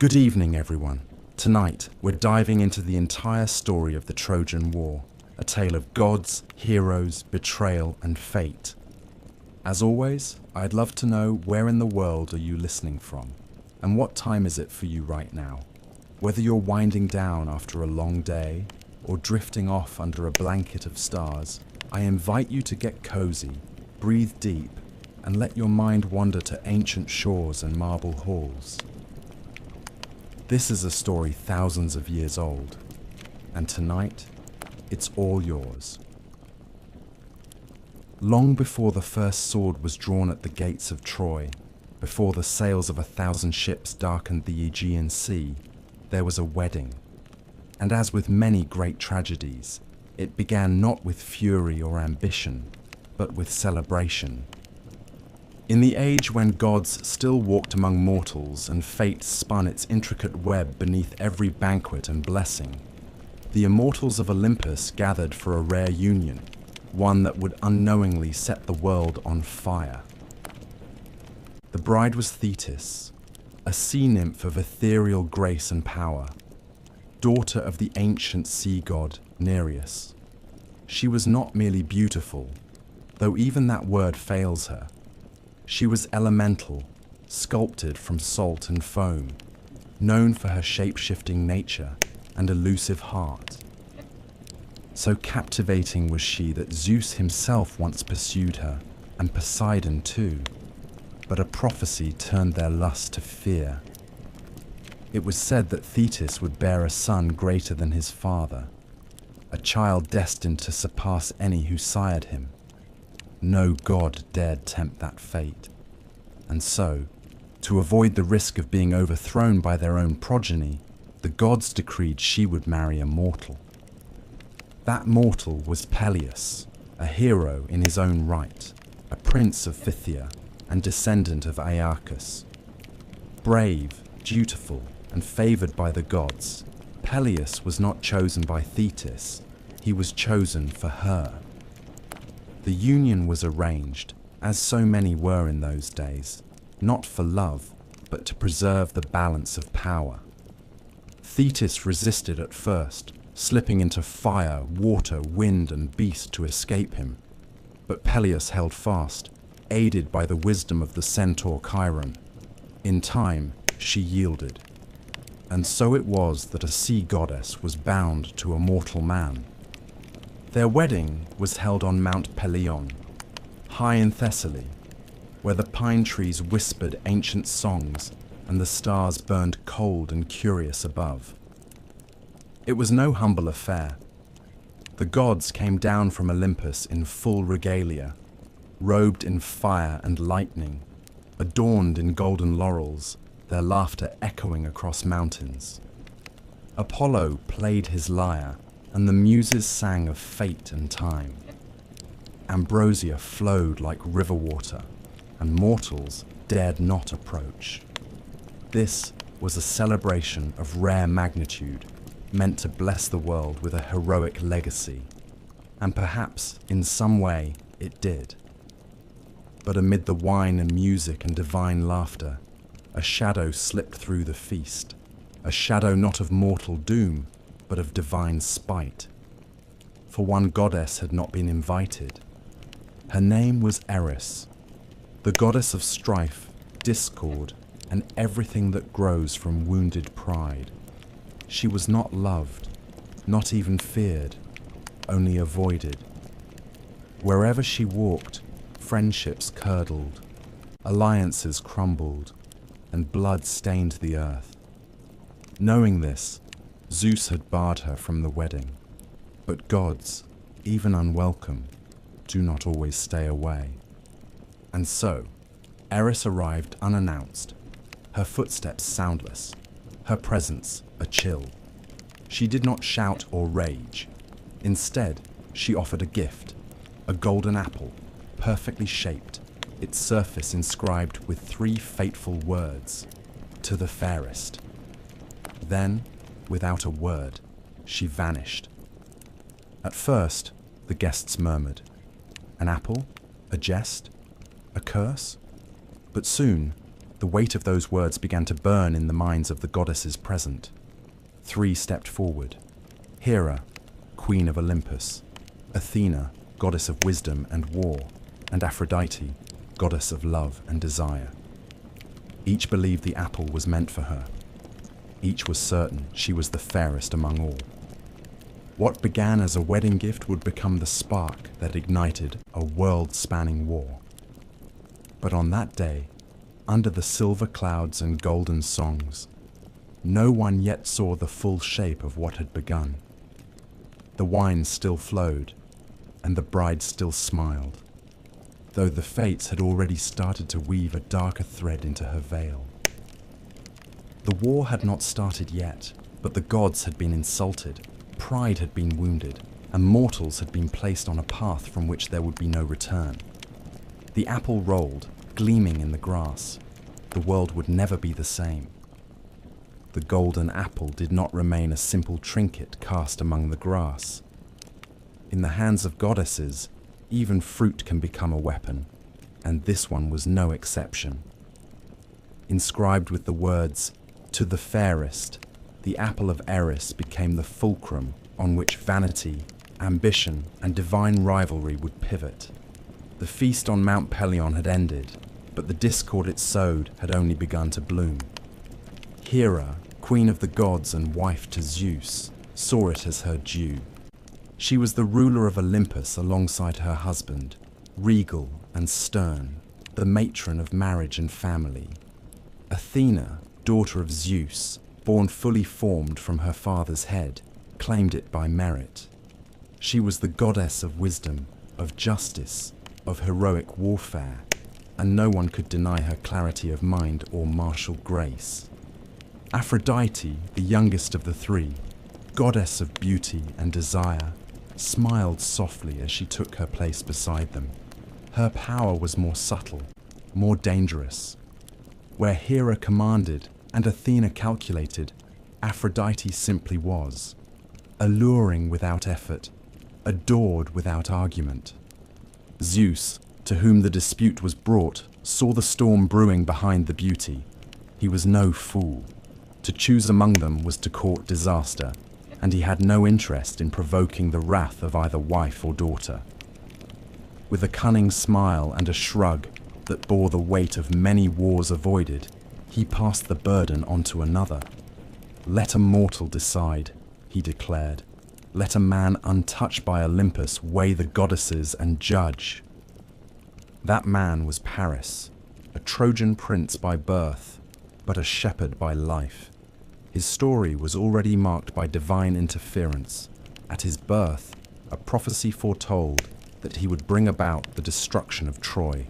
Good evening, everyone. Tonight, we're diving into the entire story of the Trojan War, a tale of gods, heroes, betrayal, and fate. As always, I'd love to know where in the world are you listening from, and what time is it for you right now? Whether you're winding down after a long day, or drifting off under a blanket of stars, I invite you to get cozy, breathe deep, and let your mind wander to ancient shores and marble halls. This is a story thousands of years old, and tonight, it's all yours. Long before the first sword was drawn at the gates of Troy, before the sails of 1,000 ships darkened the Aegean Sea, there was a wedding. And as with many great tragedies, it began not with fury or ambition, but with celebration. In the age when gods still walked among mortals and fate spun its intricate web beneath every banquet and blessing, the immortals of Olympus gathered for a rare union, one that would unknowingly set the world on fire. The bride was Thetis, a sea nymph of ethereal grace and power, daughter of the ancient sea god Nereus. She was not merely beautiful, though even that word fails her. She was elemental, sculpted from salt and foam, known for her shape-shifting nature and elusive heart. So captivating was she that Zeus himself once pursued her, and Poseidon too, but a prophecy turned their lust to fear. It was said that Thetis would bear a son greater than his father, a child destined to surpass any who sired him. No god dared tempt that fate. And so, to avoid the risk of being overthrown by their own progeny, the gods decreed she would marry a mortal. That mortal was Peleus, a hero in his own right, a prince of Phthia and descendant of Aeacus. Brave, dutiful, and favored by the gods, Peleus was not chosen by Thetis, he was chosen for her. The union was arranged, as so many were in those days, not for love, but to preserve the balance of power. Thetis resisted at first, slipping into fire, water, wind, and beast to escape him. But Peleus held fast, aided by the wisdom of the centaur Chiron. In time, she yielded. And so it was that a sea goddess was bound to a mortal man. Their wedding was held on Mount Pelion, high in Thessaly, where the pine trees whispered ancient songs and the stars burned cold and curious above. It was no humble affair. The gods came down from Olympus in full regalia, robed in fire and lightning, adorned in golden laurels, their laughter echoing across mountains. Apollo played his lyre, and the muses sang of fate and time. Ambrosia flowed like river water, and mortals dared not approach. This was a celebration of rare magnitude, meant to bless the world with a heroic legacy, and perhaps in some way it did. But amid the wine and music and divine laughter, a shadow slipped through the feast, a shadow not of mortal doom, but of divine spite. For one goddess had not been invited. Her name was Eris, the goddess of strife, discord, and everything that grows from wounded pride. She was not loved, not even feared, only avoided. Wherever she walked, friendships curdled, alliances crumbled, and blood stained the earth. Knowing this, Zeus had barred her from the wedding. But gods, even unwelcome, do not always stay away. And so, Eris arrived unannounced, her footsteps soundless, her presence a chill. She did not shout or rage. Instead, she offered a gift, a golden apple, perfectly shaped, its surface inscribed with 3 fateful words, "To the fairest." Then, without a word, she vanished. At first, the guests murmured, "An apple? A jest? A curse?" But soon, The weight of those words began to burn in the minds of the goddesses present. 3 stepped forward. Hera, queen of Olympus, Athena, goddess of wisdom and war, and Aphrodite, goddess of love and desire. Each believed the apple was meant for her. Each was certain she was the fairest among all. What began as a wedding gift would become the spark that ignited a world-spanning war. But on that day, under the silver clouds and golden songs, no one yet saw the full shape of what had begun. The wine still flowed, and the bride still smiled, though the fates had already started to weave a darker thread into her veil. The war had not started yet, but the gods had been insulted, pride had been wounded, and mortals had been placed on a path from which there would be no return. The apple rolled, gleaming in the grass. The world would never be the same. The golden apple did not remain a simple trinket cast among the grass. In the hands of goddesses, even fruit can become a weapon, and this one was no exception. Inscribed with the words, "To the fairest," the apple of Eris became the fulcrum on which vanity, ambition, and divine rivalry would pivot. The feast on Mount Pelion had ended, but the discord it sowed had only begun to bloom. Hera, queen of the gods and wife to Zeus, saw it as her due. She was the ruler of Olympus alongside her husband, regal and stern, the matron of marriage and family. Athena, daughter of Zeus, born fully formed from her father's head, claimed it by merit. She was the goddess of wisdom, of justice, of heroic warfare, and no one could deny her clarity of mind or martial grace. Aphrodite, the youngest of the 3, goddess of beauty and desire, smiled softly as she took her place beside them. Her power was more subtle, more dangerous. Where Hera commanded and Athena calculated, Aphrodite simply was, alluring without effort, adored without argument. Zeus, to whom the dispute was brought, saw the storm brewing behind the beauty. He was no fool. To choose among them was to court disaster, and he had no interest in provoking the wrath of either wife or daughter. With a cunning smile and a shrug that bore the weight of many wars avoided, he passed the burden on to another. "Let a mortal decide," he declared. "Let a man untouched by Olympus weigh the goddesses and judge." That man was Paris, a Trojan prince by birth, but a shepherd by life. His story was already marked by divine interference. At his birth, a prophecy foretold that he would bring about the destruction of Troy.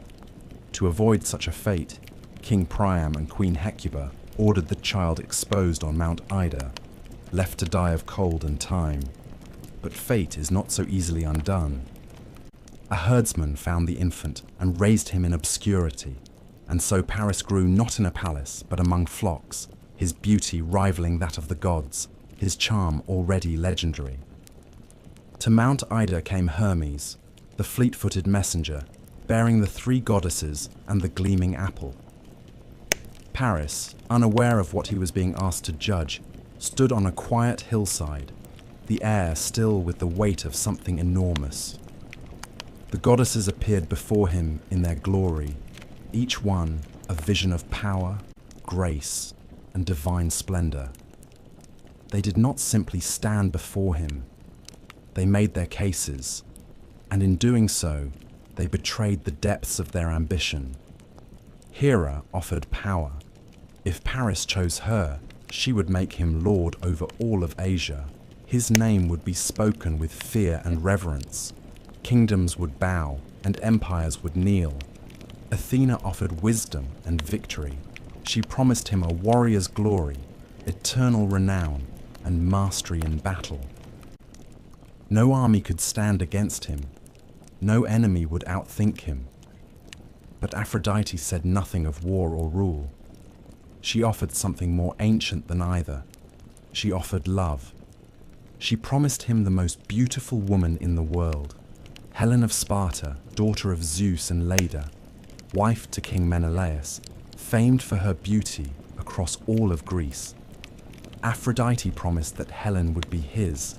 To avoid such a fate, King Priam and Queen Hecuba ordered the child exposed on Mount Ida, left to die of cold and time. But fate is not so easily undone. A herdsman found the infant and raised him in obscurity, and so Paris grew not in a palace but among flocks, his beauty rivaling that of the gods, his charm already legendary. To Mount Ida came Hermes, the fleet-footed messenger, bearing the 3 goddesses and the gleaming apple. Paris, unaware of what he was being asked to judge, stood on a quiet hillside, the air still with the weight of something enormous. The goddesses appeared before him in their glory, each one a vision of power, grace, and divine splendor. They did not simply stand before him. They made their cases, and in doing so, they betrayed the depths of their ambition. Hera offered power. If Paris chose her, she would make him lord over all of Asia. His name would be spoken with fear and reverence. Kingdoms would bow, and empires would kneel. Athena offered wisdom and victory. She promised him a warrior's glory, eternal renown, and mastery in battle. No army could stand against him. No enemy would outthink him. But Aphrodite said nothing of war or rule. She offered something more ancient than either. She offered love. She promised him the most beautiful woman in the world, Helen of Sparta, daughter of Zeus and Leda, wife to King Menelaus, Famed for her beauty across all of Greece, Aphrodite promised that Helen would be his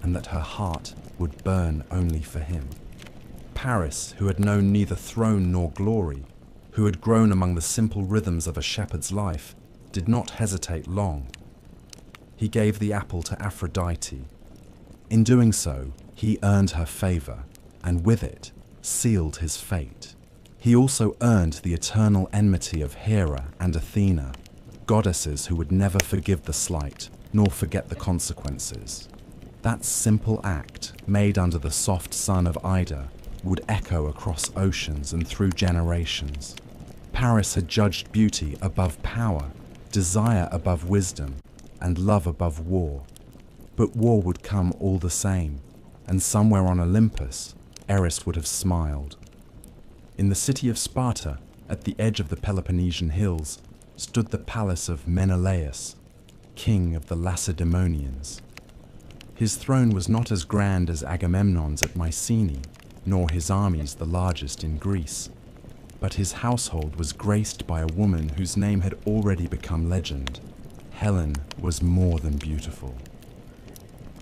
and that her heart would burn only for him. Paris, who had known neither throne nor glory, who had grown among the simple rhythms of a shepherd's life, did not hesitate long. He gave the apple to Aphrodite. In doing so, he earned her favor, and with it, sealed his fate. He also earned the eternal enmity of Hera and Athena, goddesses who would never forgive the slight, nor forget the consequences. That simple act, made under the soft sun of Ida, would echo across oceans and through generations. Paris had judged beauty above power, desire above wisdom, and love above war. But war would come all the same, and somewhere on Olympus, Eris would have smiled. In the city of Sparta, at the edge of the Peloponnesian hills, stood the palace of Menelaus, king of the Lacedaemonians. His throne was not as grand as Agamemnon's at Mycenae, nor his armies the largest in Greece, but his household was graced by a woman whose name had already become legend. Helen was more than beautiful.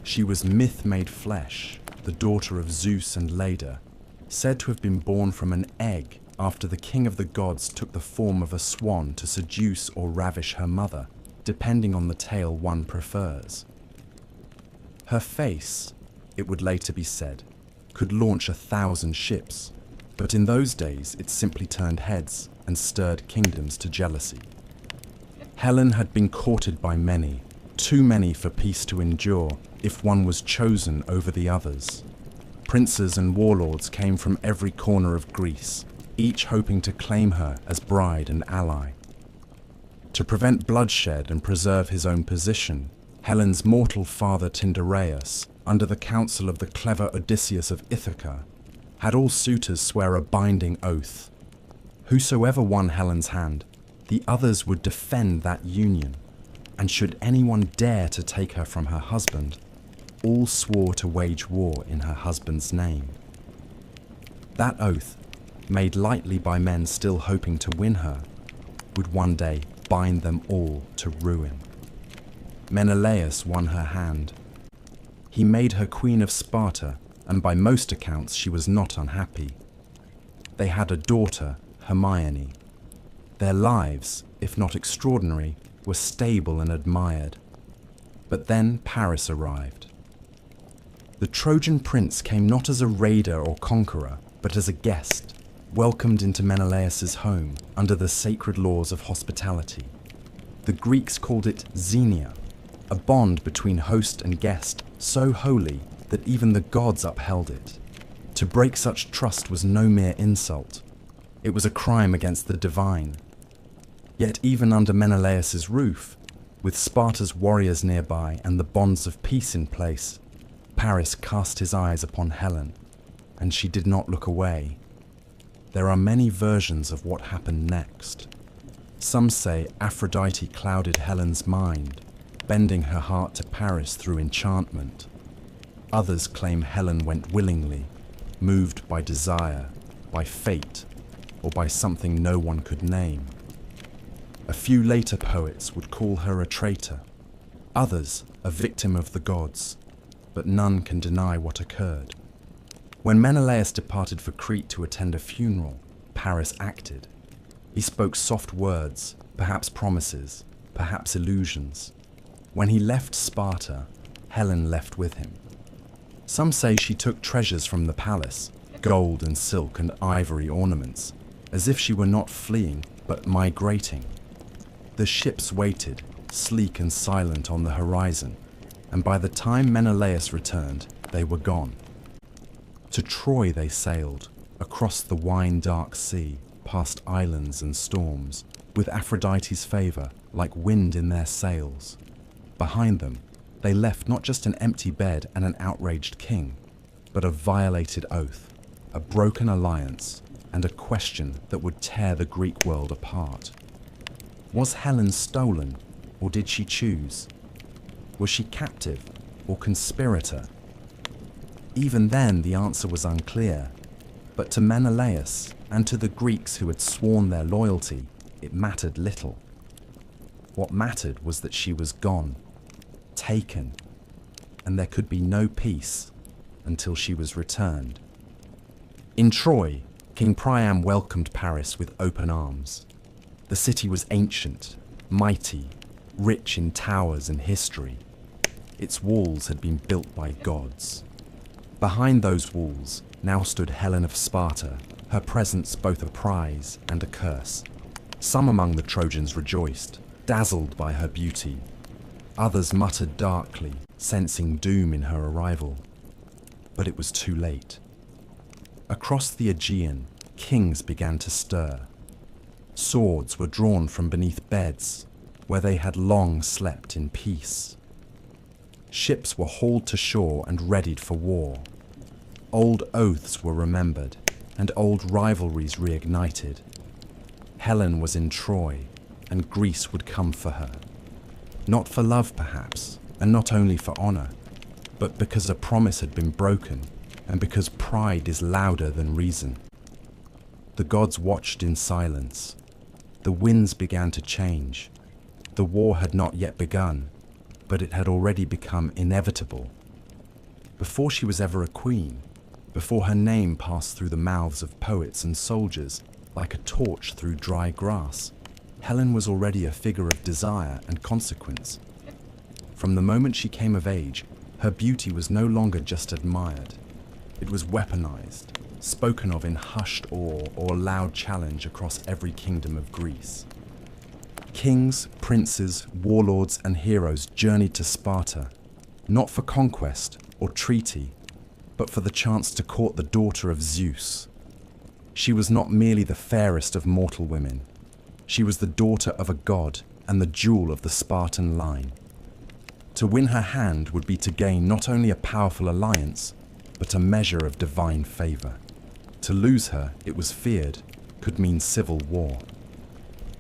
She was myth made flesh, the daughter of Zeus and Leda, said to have been born from an egg after the king of the gods took the form of a swan to seduce or ravish her mother, depending on the tale one prefers. Her face, it would later be said, could launch 1,000 ships, but in those days it simply turned heads and stirred kingdoms to jealousy. Helen had been courted by many, too many for peace to endure if one was chosen over the others. Princes and warlords came from every corner of Greece, each hoping to claim her as bride and ally. To prevent bloodshed and preserve his own position, Helen's mortal father Tyndareus, under the counsel of the clever Odysseus of Ithaca, had all suitors swear a binding oath. Whosoever won Helen's hand, the others would defend that union, and should anyone dare to take her from her husband, all swore to wage war in her husband's name. That oath, made lightly by men still hoping to win her, would one day bind them all to ruin. Menelaus won her hand. He made her queen of Sparta, and by most accounts she was not unhappy. They had a daughter, Hermione. Their lives, if not extraordinary, were stable and admired. But then Paris arrived. The Trojan prince came not as a raider or conqueror, but as a guest, welcomed into Menelaus's home under the sacred laws of hospitality. The Greeks called it xenia, a bond between host and guest so holy that even the gods upheld it. To break such trust was no mere insult. It was a crime against the divine. Yet even under Menelaus's roof, with Sparta's warriors nearby and the bonds of peace in place, Paris cast his eyes upon Helen, and she did not look away. There are many versions of what happened next. Some say Aphrodite clouded Helen's mind, bending her heart to Paris through enchantment. Others claim Helen went willingly, moved by desire, by fate, or by something no one could name. A few later poets would call her a traitor, others a victim of the gods, but none can deny what occurred. When Menelaus departed for Crete to attend a funeral, Paris acted. He spoke soft words, perhaps promises, perhaps illusions. When he left Sparta, Helen left with him. Some say she took treasures from the palace, gold and silk and ivory ornaments, as if she were not fleeing, but migrating. The ships waited, sleek and silent on the horizon, and by the time Menelaus returned, they were gone. To Troy they sailed, across the wine-dark sea, past islands and storms, with Aphrodite's favor like wind in their sails. Behind them, they left not just an empty bed and an outraged king, but a violated oath, a broken alliance, and a question that would tear the Greek world apart. Was Helen stolen, or did she choose? Was she captive, or conspirator? Even then, the answer was unclear, but to Menelaus, and to the Greeks who had sworn their loyalty, it mattered little. What mattered was that she was gone, taken, and there could be no peace until she was returned. In Troy, King Priam welcomed Paris with open arms. The city was ancient, mighty, rich in towers and history. Its walls had been built by gods. Behind those walls now stood Helen of Sparta, her presence both a prize and a curse. Some among the Trojans rejoiced, dazzled by her beauty. Others muttered darkly, sensing doom in her arrival. But it was too late. Across the Aegean, kings began to stir. Swords were drawn from beneath beds, where they had long slept in peace. Ships were hauled to shore and readied for war. Old oaths were remembered, and old rivalries reignited. Helen was in Troy, and Greece would come for her. Not for love, perhaps, and not only for honor, but because a promise had been broken, and because pride is louder than reason. The gods watched in silence. The winds began to change. The war had not yet begun, but it had already become inevitable. Before she was ever a queen, before her name passed through the mouths of poets and soldiers like a torch through dry grass, Helen was already a figure of desire and consequence. From the moment she came of age, her beauty was no longer just admired. It was weaponized, spoken of in hushed awe or loud challenge across every kingdom of Greece. Kings, princes, warlords, and heroes journeyed to Sparta, not for conquest or treaty, but for the chance to court the daughter of Zeus. She was not merely the fairest of mortal women. She was the daughter of a god and the jewel of the Spartan line. To win her hand would be to gain not only a powerful alliance, but a measure of divine favor. To lose her, it was feared, could mean civil war.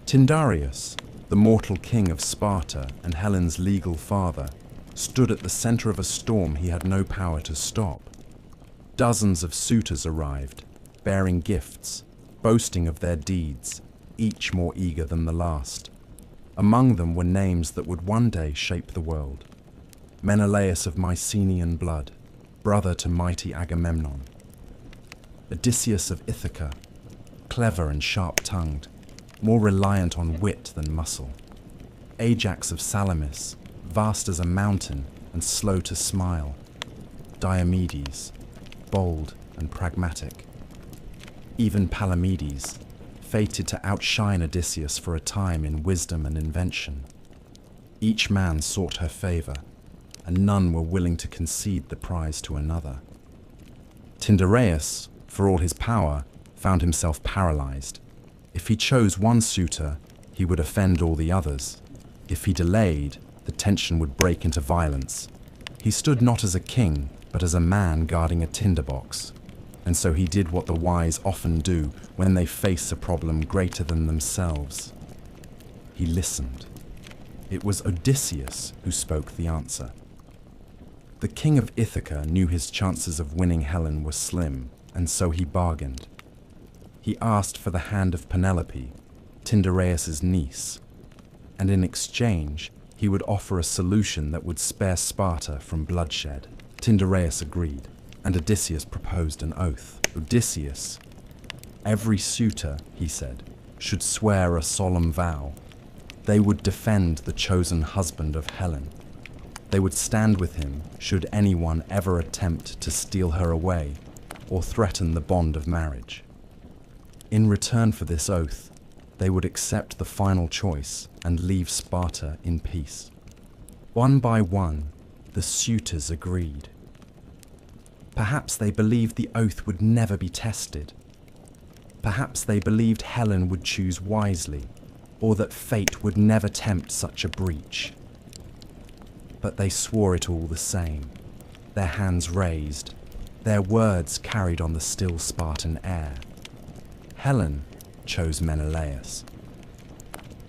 Tyndareus, the mortal king of Sparta and Helen's legal father, stood at the center of a storm he had no power to stop. Dozens of suitors arrived, bearing gifts, boasting of their deeds, each more eager than the last. Among them were names that would one day shape the world. Menelaus of Mycenaean blood, brother to mighty Agamemnon. Odysseus of Ithaca, clever and sharp-tongued, more reliant on wit than muscle. Ajax of Salamis, vast as a mountain and slow to smile. Diomedes, bold and pragmatic. Even Palamedes, fated to outshine Odysseus for a time in wisdom and invention. Each man sought her favor, and none were willing to concede the prize to another. Tyndareus, for all his power, found himself paralyzed. If he chose one suitor, he would offend all the others. If he delayed, the tension would break into violence. He stood not as a king, but as a man guarding a tinderbox. And so he did what the wise often do when they face a problem greater than themselves. He listened. It was Odysseus who spoke the answer. The king of Ithaca knew his chances of winning Helen were slim, and so he bargained. He asked for the hand of Penelope, Tyndareus' niece, and in exchange he would offer a solution that would spare Sparta from bloodshed. Tyndareus agreed, and Odysseus proposed an oath. Odysseus, every suitor, he said, should swear a solemn vow. They would defend the chosen husband of Helen. They would stand with him should anyone ever attempt to steal her away or threaten the bond of marriage. In return for this oath, they would accept the final choice and leave Sparta in peace. One by one, the suitors agreed. Perhaps they believed the oath would never be tested. Perhaps they believed Helen would choose wisely, or that fate would never tempt such a breach. But they swore it all the same, their hands raised, their words carried on the still Spartan air. Helen chose Menelaus.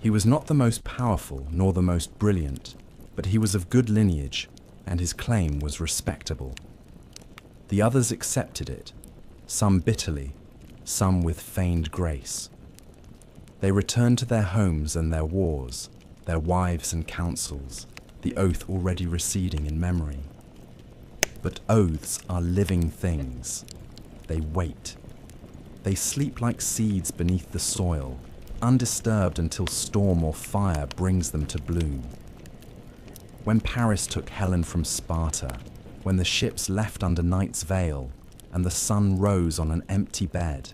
He was not the most powerful nor the most brilliant, but he was of good lineage, and his claim was respectable. The others accepted it, some bitterly, some with feigned grace. They returned to their homes and their wars, their wives and councils, the oath already receding in memory. But oaths are living things. They wait. They sleep like seeds beneath the soil, undisturbed until storm or fire brings them to bloom. When Paris took Helen from Sparta, when the ships left under night's veil, and the sun rose on an empty bed,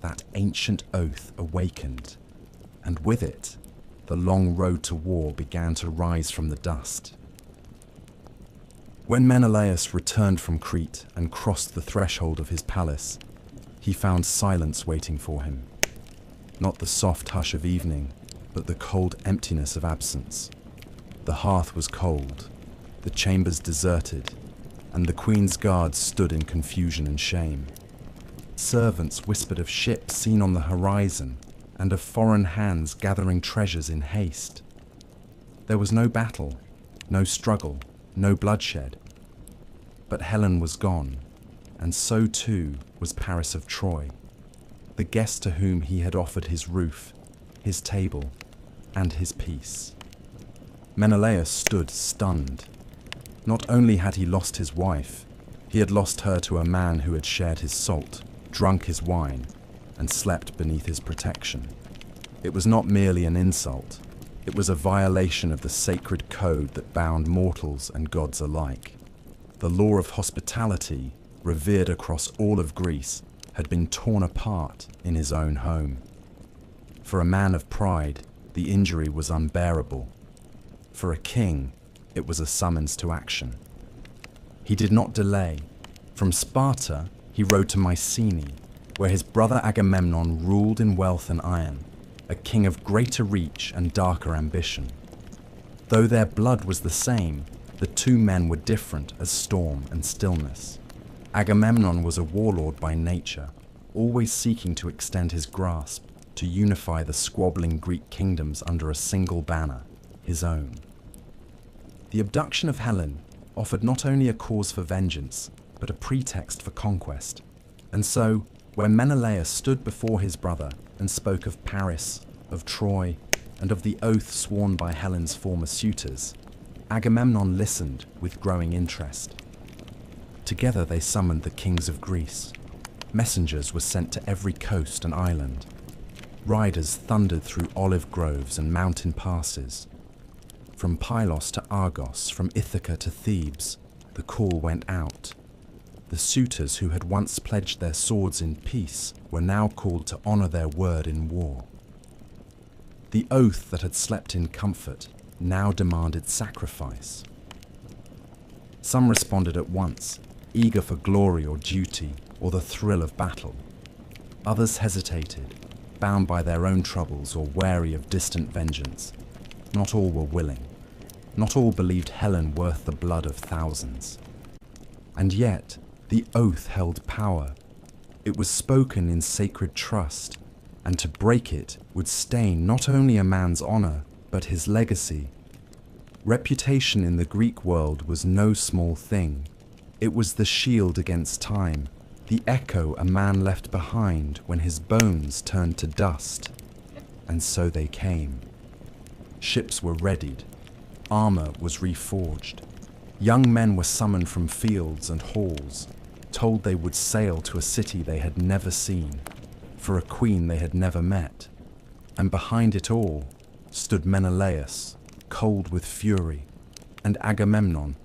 that ancient oath awakened, and with it, the long road to war began to rise from the dust. When Menelaus returned from Crete and crossed the threshold of his palace, he found silence waiting for him. Not the soft hush of evening, but the cold emptiness of absence. The hearth was cold, the chambers deserted, and the queen's guards stood in confusion and shame. Servants whispered of ships seen on the horizon and of foreign hands gathering treasures in haste. There was no battle, no struggle, no bloodshed. But Helen was gone, and so too was Paris of Troy, the guest to whom he had offered his roof, his table, and his peace. Menelaus stood stunned. Not only had he lost his wife, he had lost her to a man who had shared his salt, drunk his wine, and slept beneath his protection. It was not merely an insult, it was a violation of the sacred code that bound mortals and gods alike. The law of hospitality, revered across all of Greece, had been torn apart in his own home. For a man of pride, the injury was unbearable. For a king, it was a summons to action. He did not delay. From Sparta, he rode to Mycenae, where his brother Agamemnon ruled in wealth and iron, a king of greater reach and darker ambition. Though their blood was the same, the two men were different as storm and stillness. Agamemnon was a warlord by nature, always seeking to extend his grasp, to unify the squabbling Greek kingdoms under a single banner, his own. The abduction of Helen offered not only a cause for vengeance, but a pretext for conquest. And so, when Menelaus stood before his brother and spoke of Paris, of Troy, and of the oath sworn by Helen's former suitors, Agamemnon listened with growing interest. Together they summoned the kings of Greece. Messengers were sent to every coast and island. Riders thundered through olive groves and mountain passes. From Pylos to Argos, from Ithaca to Thebes, the call went out. The suitors who had once pledged their swords in peace were now called to honor their word in war. The oath that had slept in comfort now demanded sacrifice. Some responded at once, eager for glory or duty or the thrill of battle. Others hesitated, bound by their own troubles or wary of distant vengeance. Not all were willing. Not all believed Helen worth the blood of thousands. And yet, the oath held power. It was spoken in sacred trust, and to break it would stain not only a man's honor, but his legacy. Reputation in the Greek world was no small thing. It was the shield against time, the echo a man left behind when his bones turned to dust. And so they came. Ships were readied. Armor was reforged. Young men were summoned from fields and halls, told they would sail to a city they had never seen, for a queen they had never met. And behind it all stood Menelaus, cold with fury, and Agamemnon,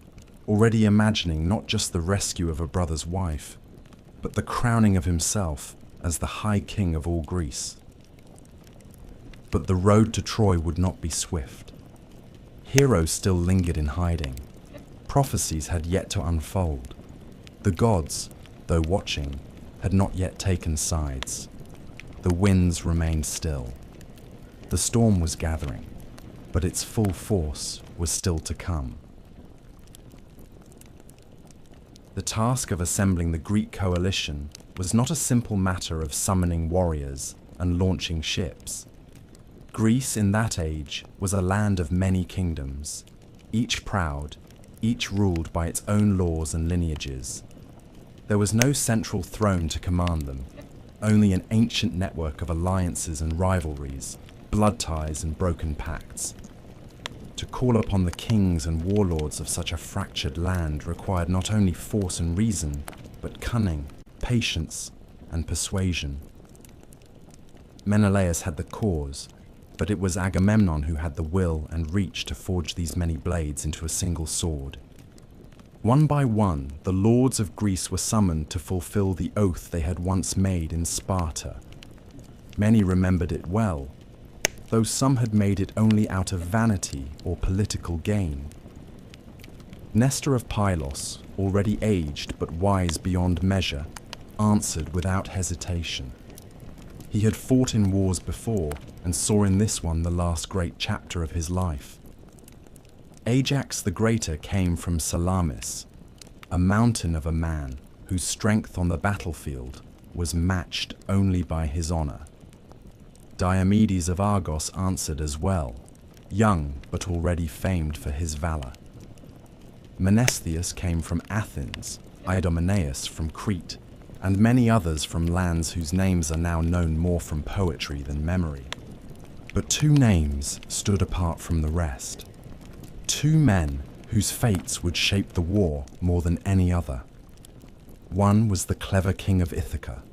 already imagining not just the rescue of a brother's wife, but the crowning of himself as the high king of all Greece. But the road to Troy would not be swift. Heroes still lingered in hiding. Prophecies had yet to unfold. The gods, though watching, had not yet taken sides. The winds remained still. The storm was gathering, but its full force was still to come. The task of assembling the Greek coalition was not a simple matter of summoning warriors and launching ships. Greece in that age was a land of many kingdoms, each proud, each ruled by its own laws and lineages. There was no central throne to command them. only an ancient network of alliances and rivalries, blood ties and broken pacts. To call upon the kings and warlords of such a fractured land required not only force and reason, but cunning, patience, and persuasion. Menelaus had the cause, but it was Agamemnon who had the will and reach to forge these many blades into a single sword. One by one, the lords of Greece were summoned to fulfill the oath they had once made in Sparta. Many remembered it well, though some had made it only out of vanity or political gain. Nestor of Pylos, already aged but wise beyond measure, answered without hesitation. He had fought in wars before and saw in this one the last great chapter of his life. Ajax the Greater came from Salamis, a mountain of a man whose strength on the battlefield was matched only by his honor. Diomedes of Argos answered as well, young but already famed for his valor. Menestheus came from Athens, Idomeneus from Crete, and many others from lands whose names are now known more from poetry than memory. But two names stood apart from the rest. Two men whose fates would shape the war more than any other. One was the clever king of Ithaca.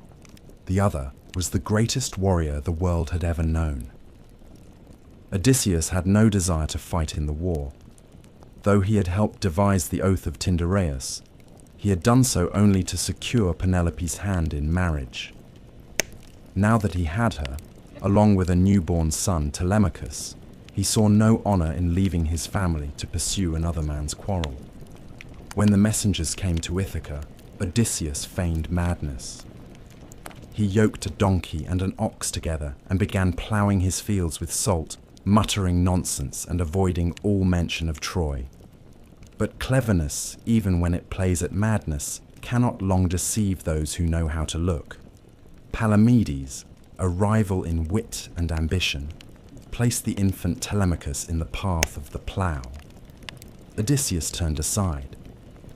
The other was the greatest warrior the world had ever known. Odysseus had no desire to fight in the war. Though he had helped devise the oath of Tyndareus, he had done so only to secure Penelope's hand in marriage. Now that he had her, along with a newborn son, Telemachus, he saw no honor in leaving his family to pursue another man's quarrel. When the messengers came to Ithaca, Odysseus feigned madness. He yoked a donkey and an ox together and began ploughing his fields with salt, muttering nonsense and avoiding all mention of Troy. But cleverness, even when it plays at madness, cannot long deceive those who know how to look. Palamedes, a rival in wit and ambition, placed the infant Telemachus in the path of the plough. Odysseus turned aside.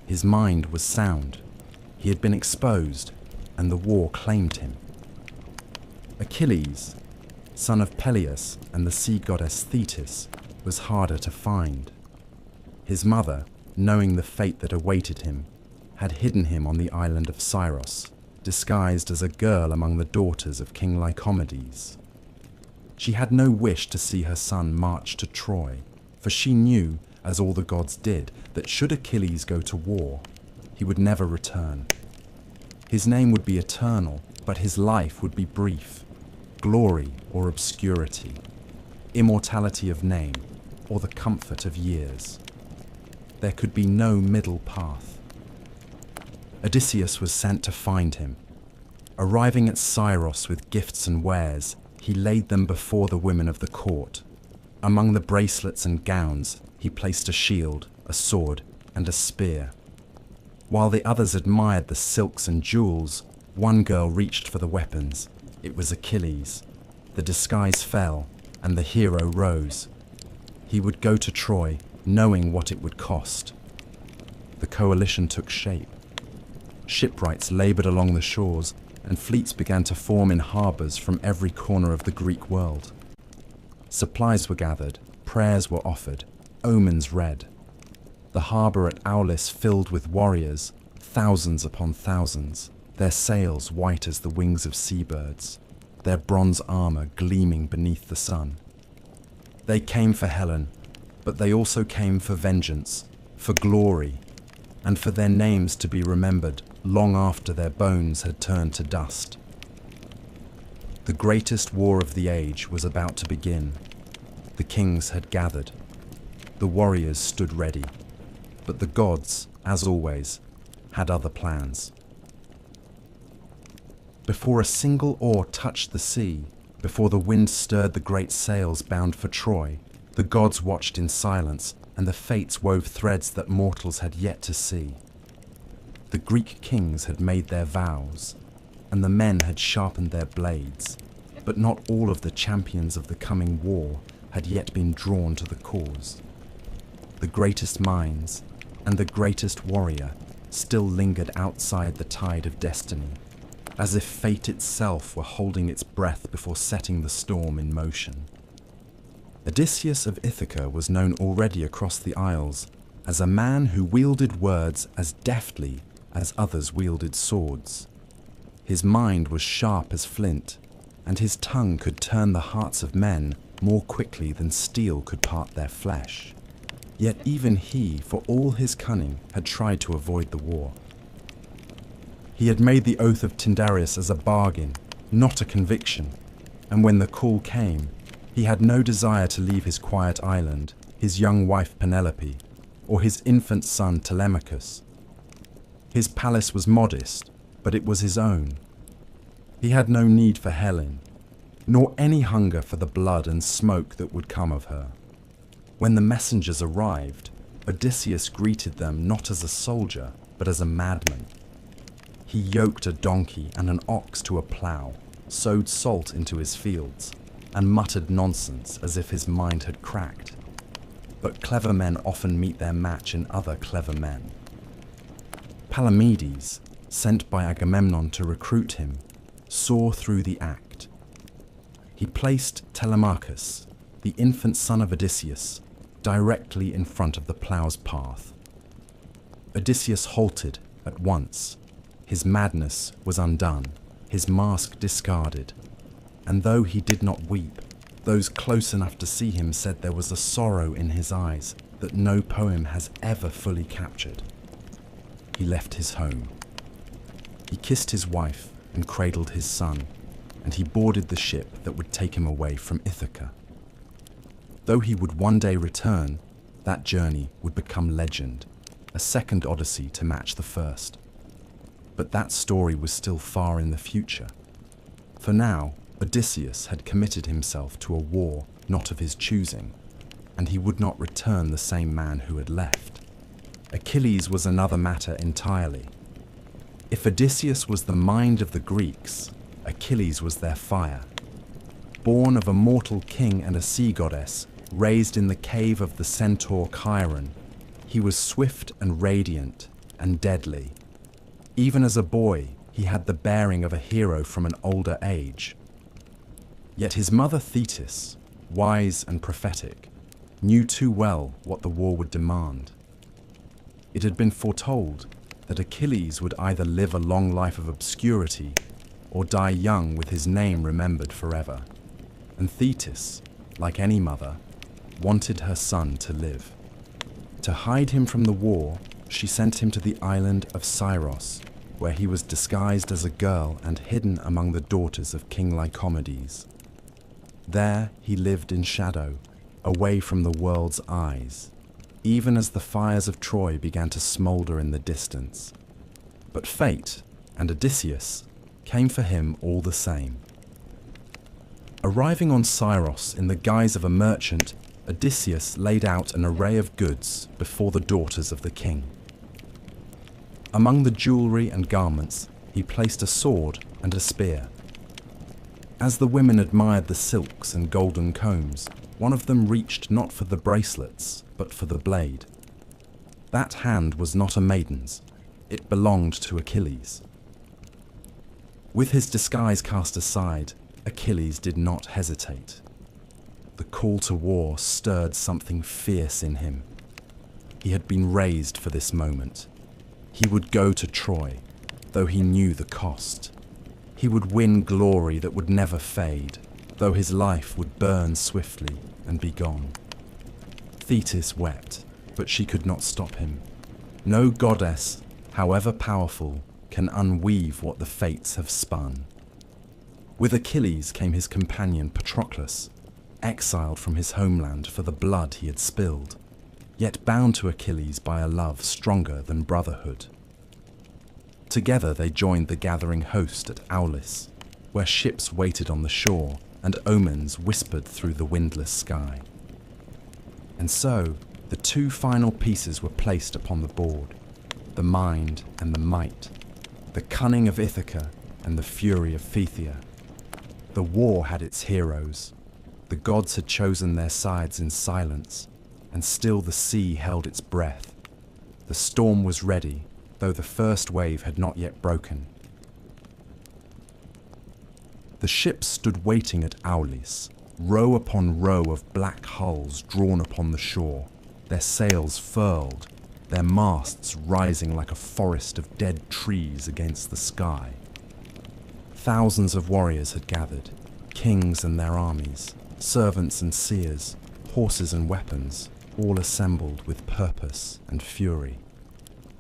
His mind was sound. He had been exposed, and the war claimed him. Achilles, son of Peleus and the sea goddess Thetis, was harder to find. His mother, knowing the fate that awaited him, had hidden him on the island of Scyros, disguised as a girl among the daughters of King Lycomedes. She had no wish to see her son march to Troy, for she knew, as all the gods did, that should Achilles go to war, he would never return. His name would be eternal, but his life would be brief. Glory or obscurity, immortality of name, or the comfort of years. There could be no middle path. Odysseus was sent to find him. Arriving at Scyros with gifts and wares, he laid them before the women of the court. Among the bracelets and gowns, he placed a shield, a sword, and a spear. While the others admired the silks and jewels, one girl reached for the weapons. It was Achilles. The disguise fell, and the hero rose. He would go to Troy, knowing what it would cost. The coalition took shape. Shipwrights labored along the shores, and fleets began to form in harbors from every corner of the Greek world. Supplies were gathered, prayers were offered, omens read. The harbor at Aulis filled with warriors, thousands upon thousands, their sails white as the wings of seabirds, their bronze armor gleaming beneath the sun. They came for Helen, but they also came for vengeance, for glory, and for their names to be remembered long after their bones had turned to dust. The greatest war of the age was about to begin. The kings had gathered. The warriors stood ready. But the gods, as always, had other plans. Before a single oar touched the sea, before the wind stirred the great sails bound for Troy, the gods watched in silence, and the fates wove threads that mortals had yet to see. The Greek kings had made their vows, and the men had sharpened their blades, but not all of the champions of the coming war had yet been drawn to the cause. The greatest minds, and the greatest warrior, still lingered outside the tide of destiny. as if fate itself were holding its breath before setting the storm in motion. Odysseus of Ithaca was known already across the Isles as a man who wielded words as deftly as others wielded swords. His mind was sharp as flint, and his tongue could turn the hearts of men more quickly than steel could part their flesh. Yet even he, for all his cunning, had tried to avoid the war. He had made the oath of Tyndareus as a bargain, not a conviction, and when the call came, he had no desire to leave his quiet island, his young wife Penelope, or his infant son Telemachus. His palace was modest, but it was his own. He had no need for Helen, nor any hunger for the blood and smoke that would come of her. When the messengers arrived, Odysseus greeted them not as a soldier, but as a madman. He yoked a donkey and an ox to a plough, sowed salt into his fields, and muttered nonsense as if his mind had cracked. But clever men often meet their match in other clever men. Palamedes, sent by Agamemnon to recruit him, saw through the act. He placed Telemachus, the infant son of Odysseus, directly in front of the plough's path. Odysseus halted at once. His madness was undone, his mask discarded, and though he did not weep, those close enough to see him said there was a sorrow in his eyes that no poem has ever fully captured. He left his home. He kissed his wife and cradled his son, and he boarded the ship that would take him away from Ithaca. Though he would one day return, that journey would become legend, a second Odyssey to match the first. But that story was still far in the future. For now, Odysseus had committed himself to a war not of his choosing, and he would not return the same man who had left. Achilles was another matter entirely. If Odysseus was the mind of the Greeks, Achilles was their fire. Born of a mortal king and a sea goddess, raised in the cave of the centaur Chiron, he was swift and radiant and deadly. Even as a boy, he had the bearing of a hero from an older age. Yet his mother Thetis, wise and prophetic, knew too well what the war would demand. It had been foretold that Achilles would either live a long life of obscurity or die young with his name remembered forever. And Thetis, like any mother, wanted her son to live. To hide him from the war, she sent him to the island of Scyros, where he was disguised as a girl and hidden among the daughters of King Lycomedes. There he lived in shadow, away from the world's eyes, even as the fires of Troy began to smoulder in the distance. But fate and Odysseus came for him all the same. Arriving on Scyros in the guise of a merchant, Odysseus laid out an array of goods before the daughters of the king. Among the jewelry and garments, he placed a sword and a spear. As the women admired the silks and golden combs, one of them reached not for the bracelets, but for the blade. That hand was not a maiden's. It belonged to Achilles. With his disguise cast aside, Achilles did not hesitate. The call to war stirred something fierce in him. He had been raised for this moment. He would go to Troy, though he knew the cost. He would win glory that would never fade, though his life would burn swiftly and be gone. Thetis wept, but she could not stop him. No goddess, however powerful, can unweave what the fates have spun. With Achilles came his companion Patroclus, exiled from his homeland for the blood he had spilled, yet bound to Achilles by a love stronger than brotherhood. Together they joined the gathering host at Aulis, where ships waited on the shore and omens whispered through the windless sky. And so, the two final pieces were placed upon the board, the mind and the might, the cunning of Ithaca and the fury of Phthia. The war had its heroes. The gods had chosen their sides in silence, and still the sea held its breath. The storm was ready, though the first wave had not yet broken. The ships stood waiting at Aulis, row upon row of black hulls drawn upon the shore, their sails furled, their masts rising like a forest of dead trees against the sky. Thousands of warriors had gathered, kings and their armies, servants and seers, horses and weapons, all assembled with purpose and fury.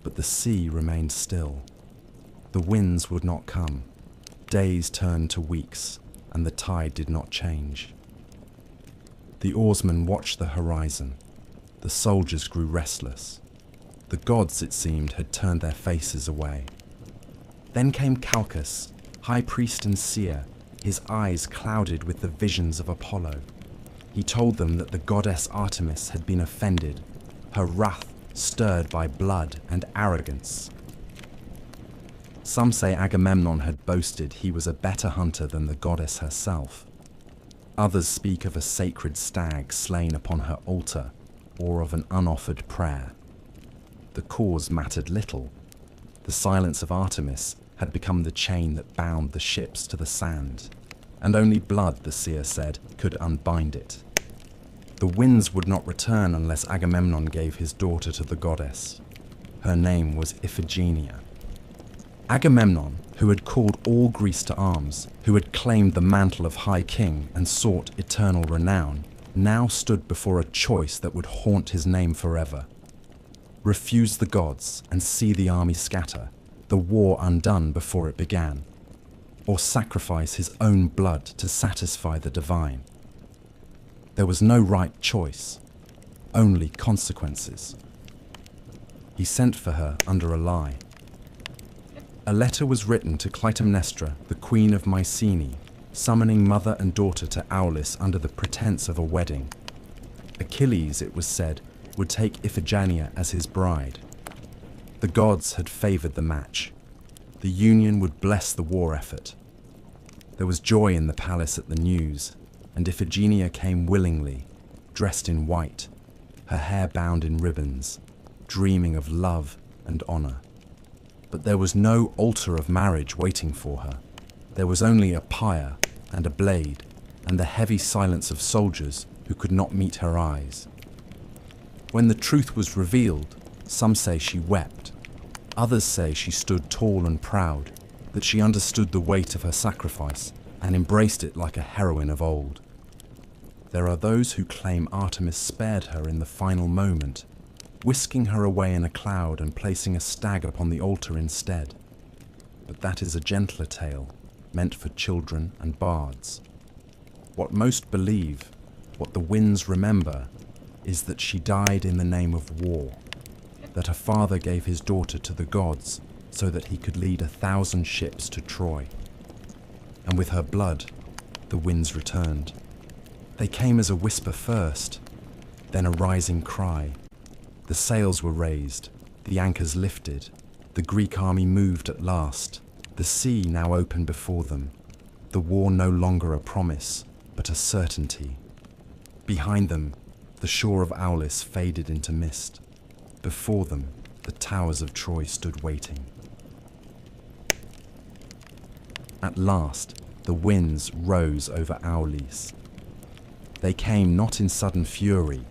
But the sea remained still. The winds would not come. Days turned to weeks, and the tide did not change. The oarsmen watched the horizon. The soldiers grew restless. The gods, it seemed, had turned their faces away. Then came Calchas, high priest and seer, his eyes clouded with the visions of Apollo. He told them that the goddess Artemis had been offended, her wrath stirred by blood and arrogance. Some say Agamemnon had boasted he was a better hunter than the goddess herself. Others speak of a sacred stag slain upon her altar, or of an unoffered prayer. The cause mattered little. The silence of Artemis had become the chain that bound the ships to the sand, and only blood, the seer said, could unbind it. The winds would not return unless Agamemnon gave his daughter to the goddess. Her name was Iphigenia. Agamemnon, who had called all Greece to arms, who had claimed the mantle of High King and sought eternal renown, now stood before a choice that would haunt his name forever. Refuse the gods and see the army scatter, the war undone before it began, or sacrifice his own blood to satisfy the divine. There was no right choice, only consequences. He sent for her under a lie. A letter was written to Clytemnestra, the queen of Mycenae, summoning mother and daughter to Aulis under the pretense of a wedding. Achilles, it was said, would take Iphigenia as his bride. The gods had favored the match. The union would bless the war effort. There was joy in the palace at the news, and Iphigenia came willingly, dressed in white, her hair bound in ribbons, dreaming of love and honor. But there was no altar of marriage waiting for her. There was only a pyre and a blade, and the heavy silence of soldiers who could not meet her eyes. When the truth was revealed, some say she wept. Others say she stood tall and proud, that she understood the weight of her sacrifice and embraced it like a heroine of old. There are those who claim Artemis spared her in the final moment, whisking her away in a cloud and placing a stag upon the altar instead. But that is a gentler tale, meant for children and bards. What most believe, what the winds remember, is that she died in the name of war, that her father gave his daughter to the gods so that he could lead 1,000 ships to Troy. And with her blood, the winds returned. They came as a whisper first, then a rising cry. The sails were raised, the anchors lifted, the Greek army moved at last, the sea now open before them, the war no longer a promise, but a certainty. Behind them, the shore of Aulis faded into mist. Before them, the towers of Troy stood waiting. At last, the winds rose over Aulis. They came not in sudden fury,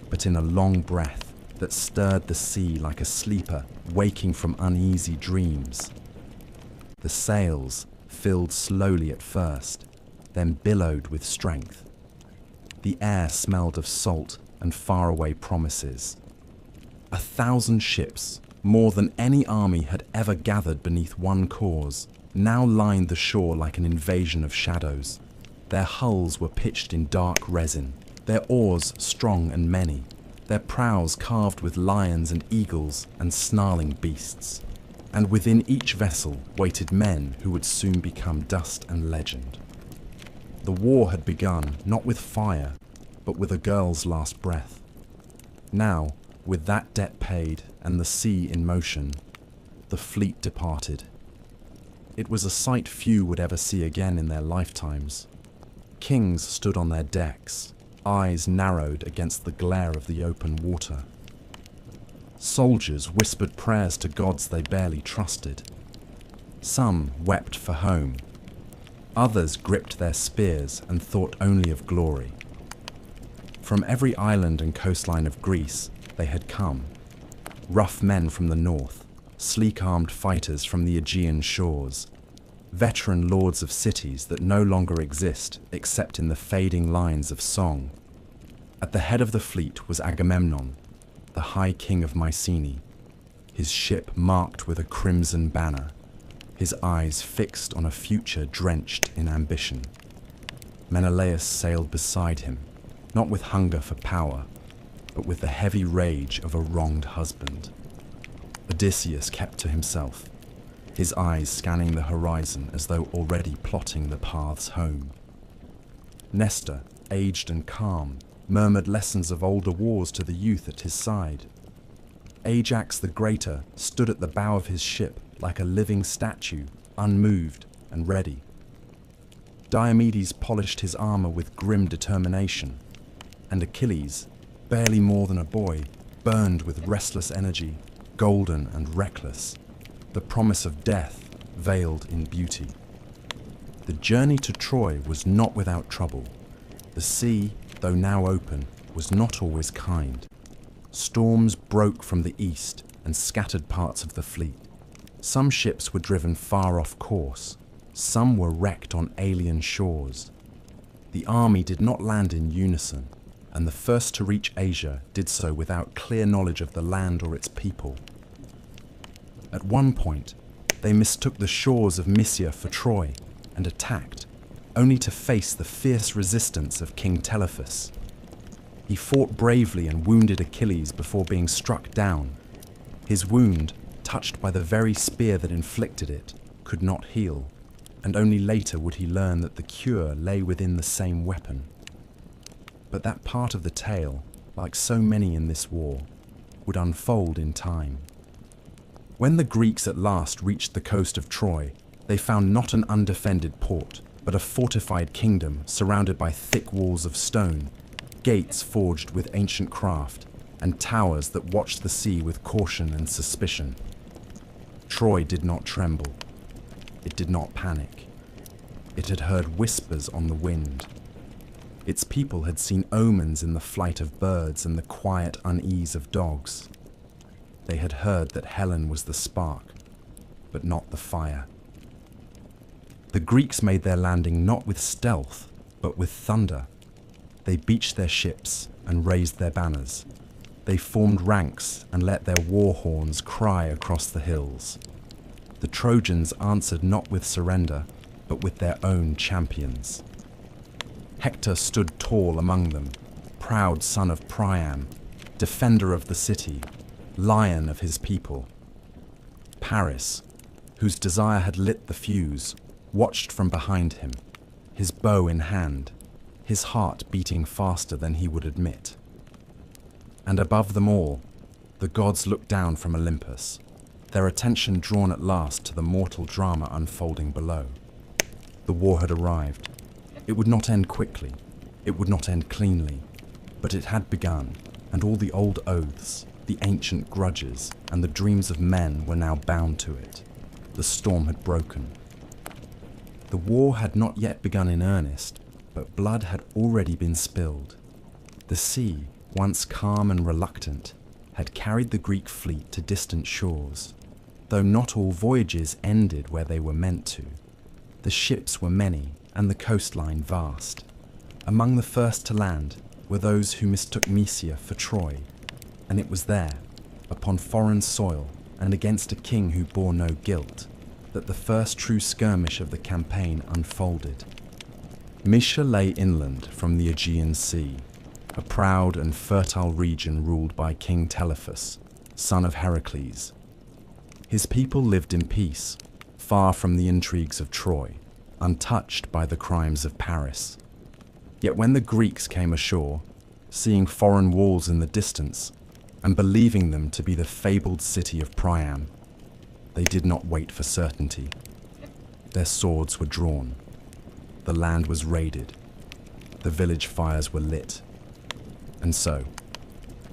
but in a long breath that stirred the sea like a sleeper waking from uneasy dreams. The sails filled slowly at first, then billowed with strength. The air smelled of salt and faraway promises. 1,000 ships, more than any army had ever gathered beneath one cause, now lined the shore like an invasion of shadows. Their hulls were pitched in dark resin, their oars strong and many, their prows carved with lions and eagles and snarling beasts. And within each vessel waited men who would soon become dust and legend. The war had begun not with fire, but with a girl's last breath. Now, with that debt paid and the sea in motion, the fleet departed. It was a sight few would ever see again in their lifetimes. Kings stood on their decks, eyes narrowed against the glare of the open water. Soldiers whispered prayers to gods they barely trusted. Some wept for home. Others gripped their spears and thought only of glory. From every island and coastline of Greece they had come, rough men from the north, sleek-armed fighters from the Aegean shores, veteran lords of cities that no longer exist except in the fading lines of song. At the head of the fleet was Agamemnon, the High King of Mycenae, his ship marked with a crimson banner, his eyes fixed on a future drenched in ambition. Menelaus sailed beside him, not with hunger for power, but with the heavy rage of a wronged husband. Odysseus kept to himself, his eyes scanning the horizon as though already plotting the paths home. Nestor, aged and calm, murmured lessons of older wars to the youth at his side. Ajax the Greater stood at the bow of his ship like a living statue, unmoved and ready. Diomedes polished his armor with grim determination, and Achilles, barely more than a boy, burned with restless energy, golden and reckless, the promise of death veiled in beauty. The journey to Troy was not without trouble. The sea, though now open, was not always kind. Storms broke from the east and scattered parts of the fleet. Some ships were driven far off course. Some were wrecked on alien shores. The army did not land in unison, and the first to reach Asia did so without clear knowledge of the land or its people. At one point, they mistook the shores of Mysia for Troy and attacked, only to face the fierce resistance of King Telephus. He fought bravely and wounded Achilles before being struck down. His wound, touched by the very spear that inflicted it, could not heal, and only later would he learn that the cure lay within the same weapon. But that part of the tale, like so many in this war, would unfold in time. When the Greeks at last reached the coast of Troy, they found not an undefended port, but a fortified kingdom surrounded by thick walls of stone, gates forged with ancient craft, and towers that watched the sea with caution and suspicion. Troy did not tremble. It did not panic. It had heard whispers on the wind. Its people had seen omens in the flight of birds and the quiet unease of dogs. They had heard that Helen was the spark, but not the fire. The Greeks made their landing not with stealth, but with thunder. They beached their ships and raised their banners. They formed ranks and let their war horns cry across the hills. The Trojans answered not with surrender, but with their own champions. Hector stood tall among them, proud son of Priam, defender of the city, lion of his people. Paris, whose desire had lit the fuse, watched from behind him, his bow in hand, his heart beating faster than he would admit. And above them all, the gods looked down from Olympus, their attention drawn at last to the mortal drama unfolding below. The war had arrived. It would not end quickly, it would not end cleanly, but it had begun, and all the old oaths, the ancient grudges, and the dreams of men were now bound to it. The storm had broken. The war had not yet begun in earnest, but blood had already been spilled. The sea, once calm and reluctant, had carried the Greek fleet to distant shores, though not all voyages ended where they were meant to. The ships were many, and the coastline vast. Among the first to land were those who mistook Mysia for Troy, and it was there, upon foreign soil and against a king who bore no guilt, that the first true skirmish of the campaign unfolded. Mysia lay inland from the Aegean Sea, a proud and fertile region ruled by King Telephus, son of Heracles. His people lived in peace, far from the intrigues of Troy, untouched by the crimes of Paris. Yet when the Greeks came ashore, seeing foreign walls in the distance, and believing them to be the fabled city of Priam, they did not wait for certainty. Their swords were drawn. The land was raided. The village fires were lit. And so,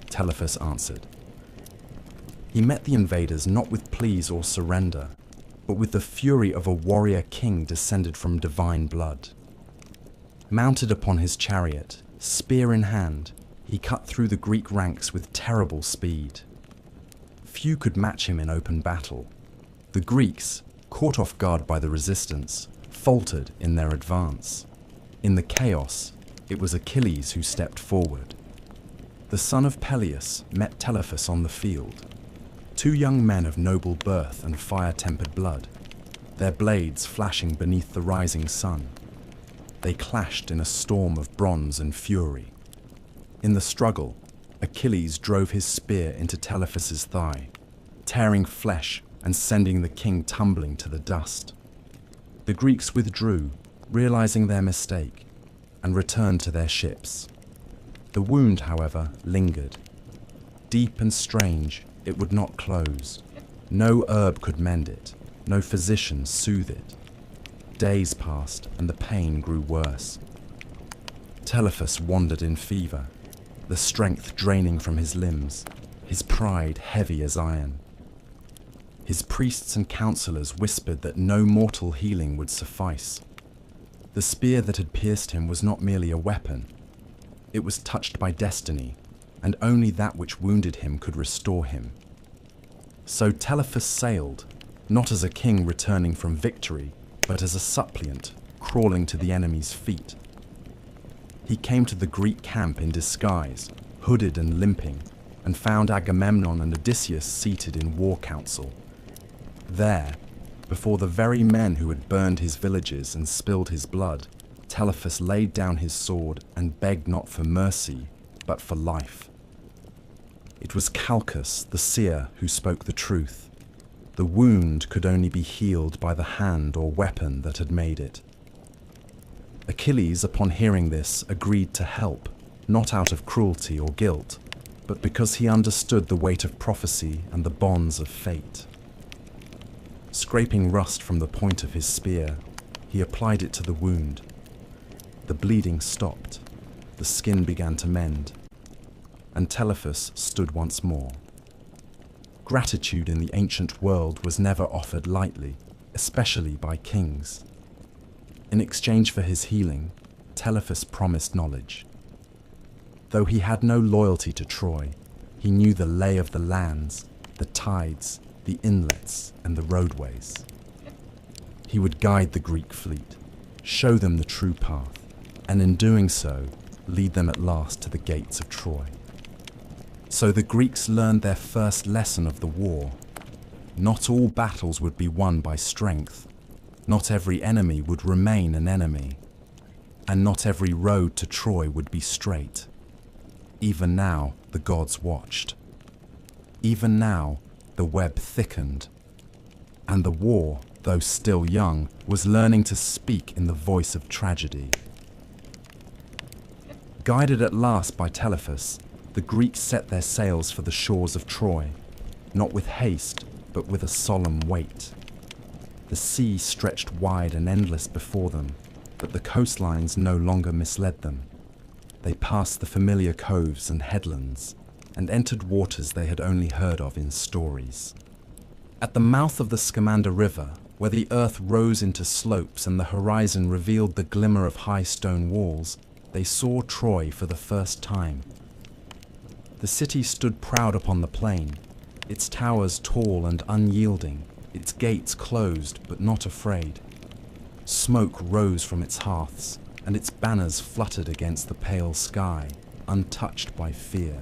Telephus answered. He met the invaders not with pleas or surrender, but with the fury of a warrior king descended from divine blood. Mounted upon his chariot, spear in hand, he cut through the Greek ranks with terrible speed. Few could match him in open battle. The Greeks, caught off guard by the resistance, faltered in their advance. In the chaos, it was Achilles who stepped forward. The son of Peleus met Telephus on the field. Two young men of noble birth and fire-tempered blood, their blades flashing beneath the rising sun. They clashed in a storm of bronze and fury. In the struggle, Achilles drove his spear into Telephus's thigh, tearing flesh and sending the king tumbling to the dust. The Greeks withdrew, realizing their mistake, and returned to their ships. The wound, however, lingered. Deep and strange, it would not close. No herb could mend it, no physician soothe it. Days passed, and the pain grew worse. Telephus wandered in fever, the strength draining from his limbs, his pride heavy as iron. His priests and counselors whispered that no mortal healing would suffice. The spear that had pierced him was not merely a weapon. It was touched by destiny, and only that which wounded him could restore him. So Telephus sailed, not as a king returning from victory, but as a suppliant crawling to the enemy's feet. He came to the Greek camp in disguise, hooded and limping, and found Agamemnon and Odysseus seated in war council. There, before the very men who had burned his villages and spilled his blood, Telephus laid down his sword and begged not for mercy, but for life. It was Calchas, the seer, who spoke the truth. The wound could only be healed by the hand or weapon that had made it. Achilles, upon hearing this, agreed to help, not out of cruelty or guilt, but because he understood the weight of prophecy and the bonds of fate. Scraping rust from the point of his spear, he applied it to the wound. The bleeding stopped, the skin began to mend, and Telephus stood once more. Gratitude in the ancient world was never offered lightly, especially by kings. In exchange for his healing, Telephus promised knowledge. Though he had no loyalty to Troy, he knew the lay of the lands, the tides, the inlets, and the roadways. He would guide the Greek fleet, show them the true path, and in doing so, lead them at last to the gates of Troy. So the Greeks learned their first lesson of the war. Not all battles would be won by strength. Not every enemy would remain an enemy. And not every road to Troy would be straight. Even now, the gods watched. Even now, the web thickened. And the war, though still young, was learning to speak in the voice of tragedy. Guided at last by Telephus, the Greeks set their sails for the shores of Troy, not with haste, but with a solemn weight. The sea stretched wide and endless before them, but the coastlines no longer misled them. They passed the familiar coves and headlands, and entered waters they had only heard of in stories. At the mouth of the Scamander River, where the earth rose into slopes and the horizon revealed the glimmer of high stone walls, they saw Troy for the first time. The city stood proud upon the plain, its towers tall and unyielding, its gates closed but not afraid. Smoke rose from its hearths, and its banners fluttered against the pale sky, untouched by fear.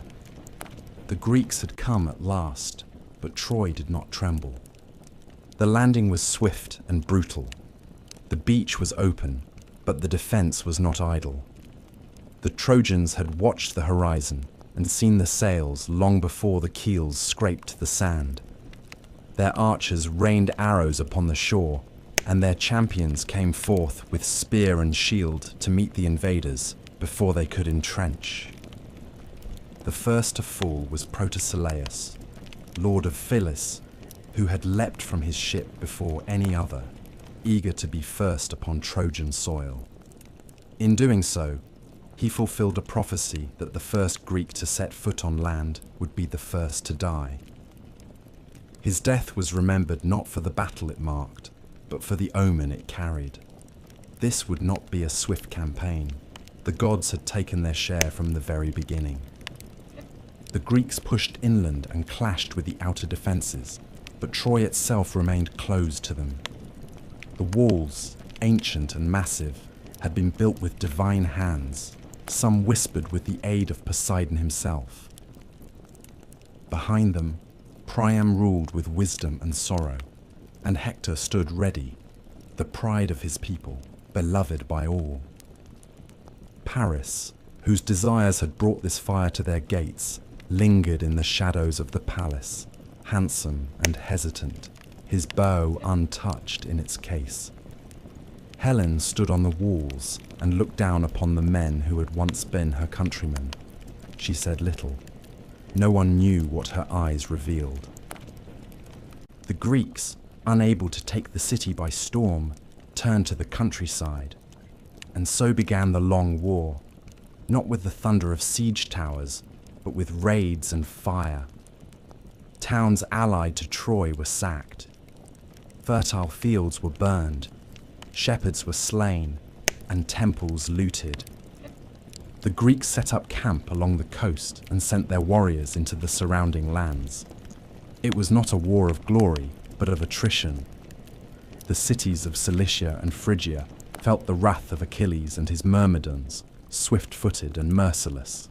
The Greeks had come at last, but Troy did not tremble. The landing was swift and brutal. The beach was open, but the defense was not idle. The Trojans had watched the horizon and seen the sails long before the keels scraped the sand. Their archers rained arrows upon the shore, and their champions came forth with spear and shield to meet the invaders before they could entrench. The first to fall was Protesilaus, lord of Phyllis, who had leapt from his ship before any other, eager to be first upon Trojan soil. In doing so, he fulfilled a prophecy that the first Greek to set foot on land would be the first to die. His death was remembered not for the battle it marked, but for the omen it carried. This would not be a swift campaign. The gods had taken their share from the very beginning. The Greeks pushed inland and clashed with the outer defences, but Troy itself remained closed to them. The walls, ancient and massive, had been built with divine hands, some whispered with the aid of Poseidon himself. Behind them, Priam ruled with wisdom and sorrow, and Hector stood ready, the pride of his people, beloved by all. Paris, whose desires had brought this fire to their gates, lingered in the shadows of the palace, handsome and hesitant, his bow untouched in its case. Helen stood on the walls and looked down upon the men who had once been her countrymen. She said little. No one knew what her eyes revealed. The Greeks, unable to take the city by storm, turned to the countryside. And so began the long war, not with the thunder of siege towers, but with raids and fire. Towns allied to Troy were sacked. Fertile fields were burned, shepherds were slain, and temples looted. The Greeks set up camp along the coast and sent their warriors into the surrounding lands. It was not a war of glory, but of attrition. The cities of Cilicia and Phrygia felt the wrath of Achilles and his myrmidons, swift-footed and merciless.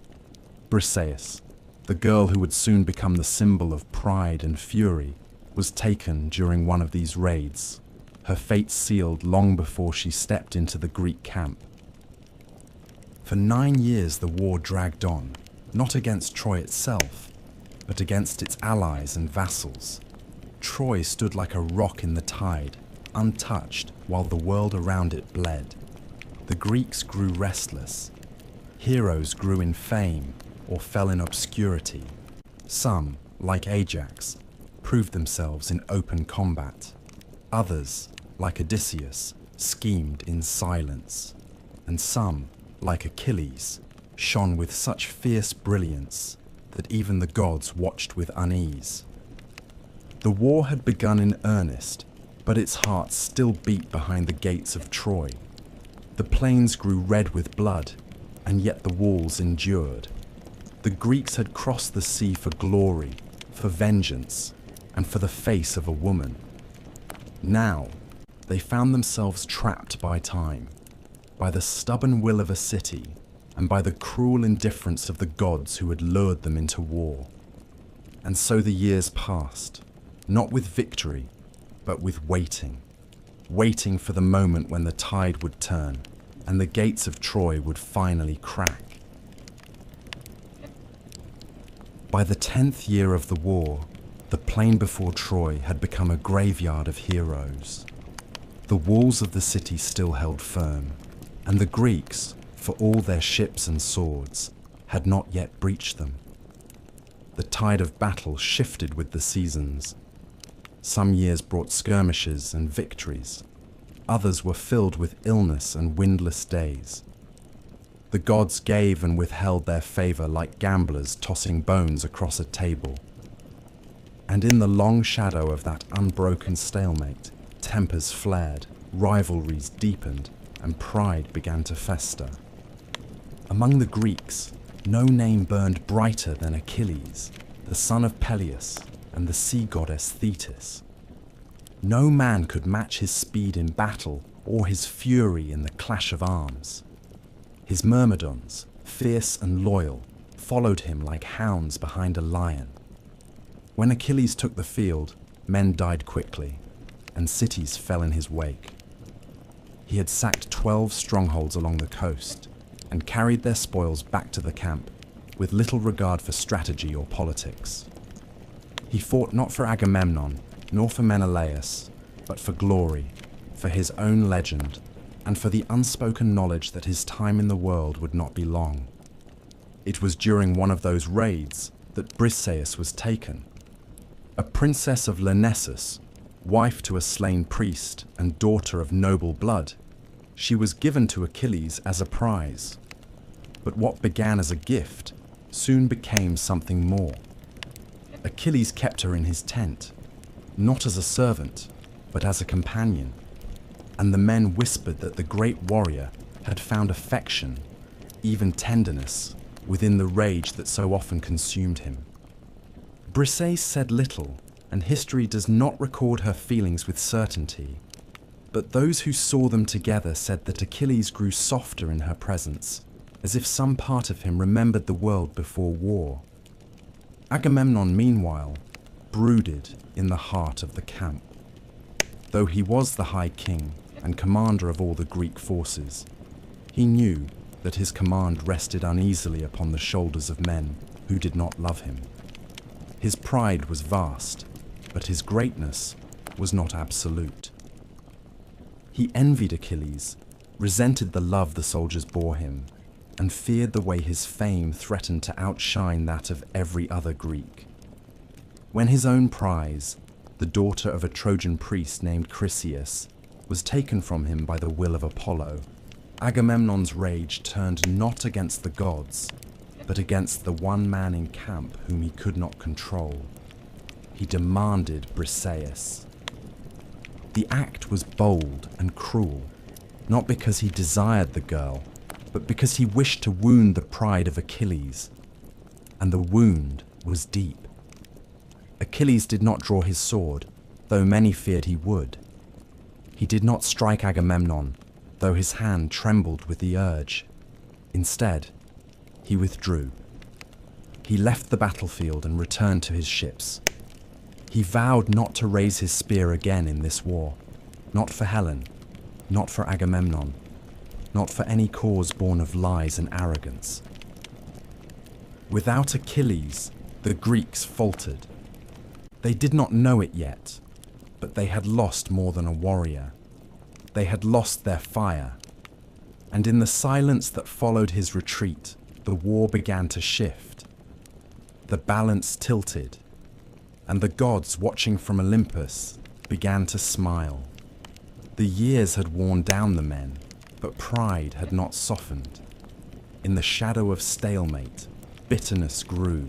Briseis, the girl who would soon become the symbol of pride and fury, was taken during one of these raids, her fate sealed long before she stepped into the Greek camp. For 9 years the war dragged on, not against Troy itself, but against its allies and vassals. Troy stood like a rock in the tide, untouched while the world around it bled. The Greeks grew restless. Heroes grew in fame or fell in obscurity. Some, like Ajax, proved themselves in open combat. Others, like Odysseus, schemed in silence. And some, like Achilles, shone with such fierce brilliance that even the gods watched with unease. The war had begun in earnest, but its heart still beat behind the gates of Troy. The plains grew red with blood, and yet the walls endured. The Greeks had crossed the sea for glory, for vengeance, and for the face of a woman. Now, they found themselves trapped by time, by the stubborn will of a city, and by the cruel indifference of the gods who had lured them into war. And so the years passed, not with victory, but with waiting. Waiting for the moment when the tide would turn, and the gates of Troy would finally crack. By the 10th year of the war, the plain before Troy had become a graveyard of heroes. The walls of the city still held firm, and the Greeks, for all their ships and swords, had not yet breached them. The tide of battle shifted with the seasons. Some years brought skirmishes and victories. Others were filled with illness and windless days. The gods gave and withheld their favor like gamblers tossing bones across a table. And in the long shadow of that unbroken stalemate, tempers flared, rivalries deepened, and pride began to fester. Among the Greeks, no name burned brighter than Achilles, the son of Peleus, and the sea goddess Thetis. No man could match his speed in battle or his fury in the clash of arms. His myrmidons, fierce and loyal, followed him like hounds behind a lion. When Achilles took the field, men died quickly, and cities fell in his wake. He had sacked 12 strongholds along the coast, and carried their spoils back to the camp, with little regard for strategy or politics. He fought not for Agamemnon, nor for Menelaus, but for glory, for his own legend, and for the unspoken knowledge that his time in the world would not be long. It was during one of those raids that Briseis was taken. A princess of Lyrnessus, wife to a slain priest and daughter of noble blood, she was given to Achilles as a prize. But what began as a gift soon became something more. Achilles kept her in his tent, not as a servant, but as a companion, and the men whispered that the great warrior had found affection, even tenderness, within the rage that so often consumed him. Briseis said little, and history does not record her feelings with certainty, but those who saw them together said that Achilles grew softer in her presence, as if some part of him remembered the world before war. Agamemnon, meanwhile, brooded in the heart of the camp. Though he was the High King and commander of all the Greek forces, he knew that his command rested uneasily upon the shoulders of men who did not love him. His pride was vast, but his greatness was not absolute. He envied Achilles, resented the love the soldiers bore him, and feared the way his fame threatened to outshine that of every other Greek. When his own prize, the daughter of a Trojan priest named Chryseis, was taken from him by the will of Apollo, Agamemnon's rage turned not against the gods, but against the one man in camp whom he could not control. He demanded Briseis. The act was bold and cruel, not because he desired the girl, but because he wished to wound the pride of Achilles. And the wound was deep. Achilles did not draw his sword, though many feared he would. He did not strike Agamemnon, though his hand trembled with the urge. Instead, he withdrew. He left the battlefield and returned to his ships. He vowed not to raise his spear again in this war, not for Helen, not for Agamemnon, not for any cause born of lies and arrogance. Without Achilles, the Greeks faltered. They did not know it yet, but they had lost more than a warrior. They had lost their fire, and in the silence that followed his retreat, the war began to shift. The balance tilted, and the gods watching from Olympus began to smile. The years had worn down the men, but pride had not softened. In the shadow of stalemate, bitterness grew,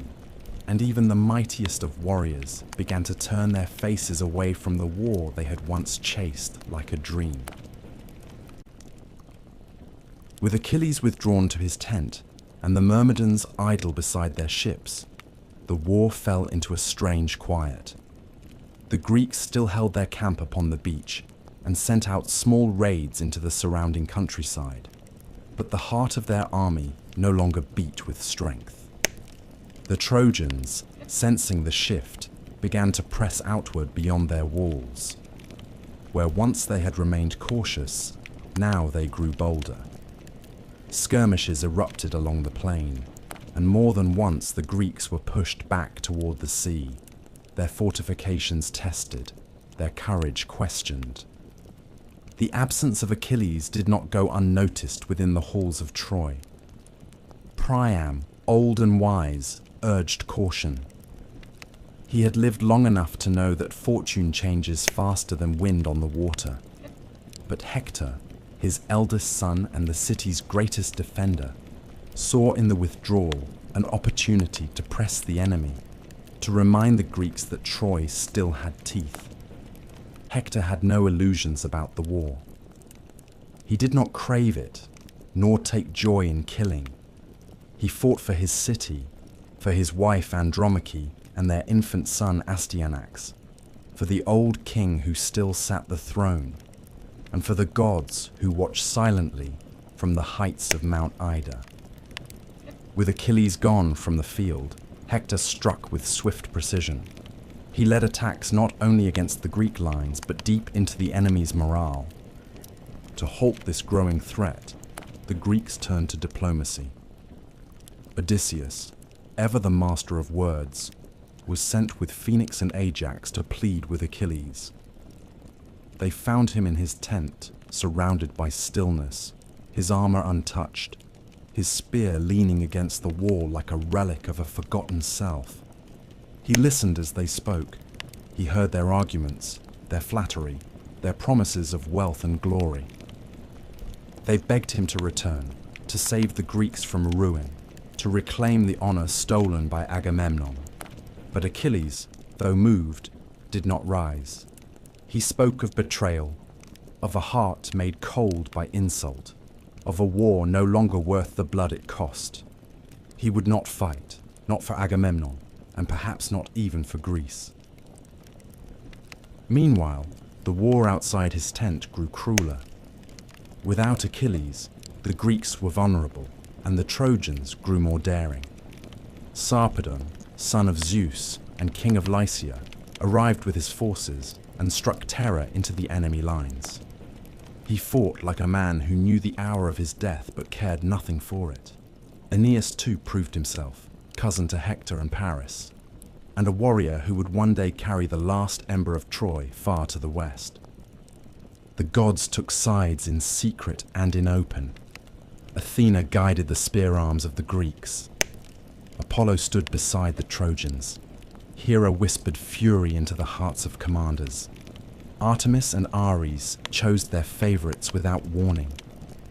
and even the mightiest of warriors began to turn their faces away from the war they had once chased like a dream. With Achilles withdrawn to his tent, and the Myrmidons idle beside their ships, the war fell into a strange quiet. The Greeks still held their camp upon the beach, and sent out small raids into the surrounding countryside, but the heart of their army no longer beat with strength. The Trojans, sensing the shift, began to press outward beyond their walls. Where once they had remained cautious, now they grew bolder. Skirmishes erupted along the plain, and more than once the Greeks were pushed back toward the sea, their fortifications tested, their courage questioned. The absence of Achilles did not go unnoticed within the halls of Troy. Priam, old and wise, urged caution. He had lived long enough to know that fortune changes faster than wind on the water. But Hector, his eldest son and the city's greatest defender, saw in the withdrawal an opportunity to press the enemy, to remind the Greeks that Troy still had teeth. Hector had no illusions about the war. He did not crave it, nor take joy in killing. He fought for his city, for his wife Andromache and their infant son Astyanax, for the old king who still sat the throne, and for the gods who watched silently from the heights of Mount Ida. With Achilles gone from the field, Hector struck with swift precision. He led attacks not only against the Greek lines, but deep into the enemy's morale. To halt this growing threat, the Greeks turned to diplomacy. Odysseus, ever the master of words, was sent with Phoenix and Ajax to plead with Achilles. They found him in his tent, surrounded by stillness, his armor untouched, his spear leaning against the wall like a relic of a forgotten self. He listened as they spoke. He heard their arguments, their flattery, their promises of wealth and glory. They begged him to return, to save the Greeks from ruin, to reclaim the honor stolen by Agamemnon. But Achilles, though moved, did not rise. He spoke of betrayal, of a heart made cold by insult, of a war no longer worth the blood it cost. He would not fight, not for Agamemnon, and perhaps not even for Greece. Meanwhile, the war outside his tent grew crueler. Without Achilles, the Greeks were vulnerable, and the Trojans grew more daring. Sarpedon, son of Zeus and king of Lycia, arrived with his forces and struck terror into the enemy lines. He fought like a man who knew the hour of his death but cared nothing for it. Aeneas too proved himself, cousin to Hector and Paris, and a warrior who would one day carry the last ember of Troy far to the west. The gods took sides in secret and in open. Athena guided the spear arms of the Greeks. Apollo stood beside the Trojans. Hera whispered fury into the hearts of commanders. Artemis and Ares chose their favorites without warning.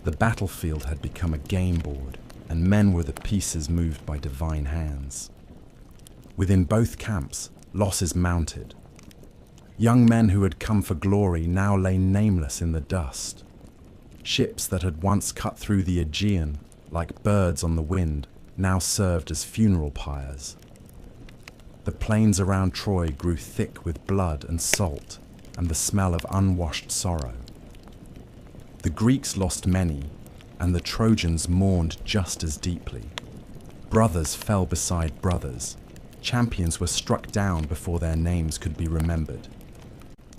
The battlefield had become a game board, and men were the pieces moved by divine hands. Within both camps, losses mounted. Young men who had come for glory now lay nameless in the dust. Ships that had once cut through the Aegean, like birds on the wind, now served as funeral pyres. The plains around Troy grew thick with blood and salt, and the smell of unwashed sorrow. The Greeks lost many, and the Trojans mourned just as deeply. Brothers fell beside brothers. Champions were struck down before their names could be remembered.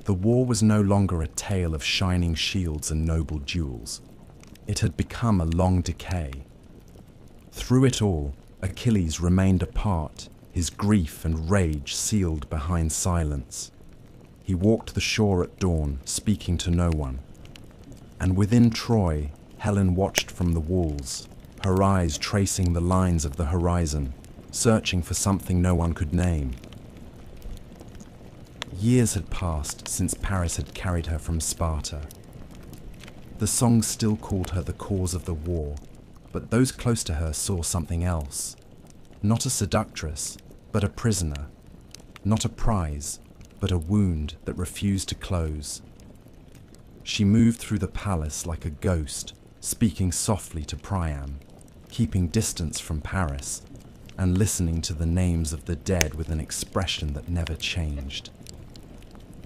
The war was no longer a tale of shining shields and noble duels. It had become a long decay. Through it all, Achilles remained apart, his grief and rage sealed behind silence. He walked the shore at dawn, speaking to no one. And within Troy, Helen watched from the walls, her eyes tracing the lines of the horizon, searching for something no one could name. Years had passed since Paris had carried her from Sparta. The songs still called her the cause of the war, but those close to her saw something else. Not a seductress, but a prisoner. Not a prize, but a wound that refused to close. She moved through the palace like a ghost, speaking softly to Priam, keeping distance from Paris, and listening to the names of the dead with an expression that never changed.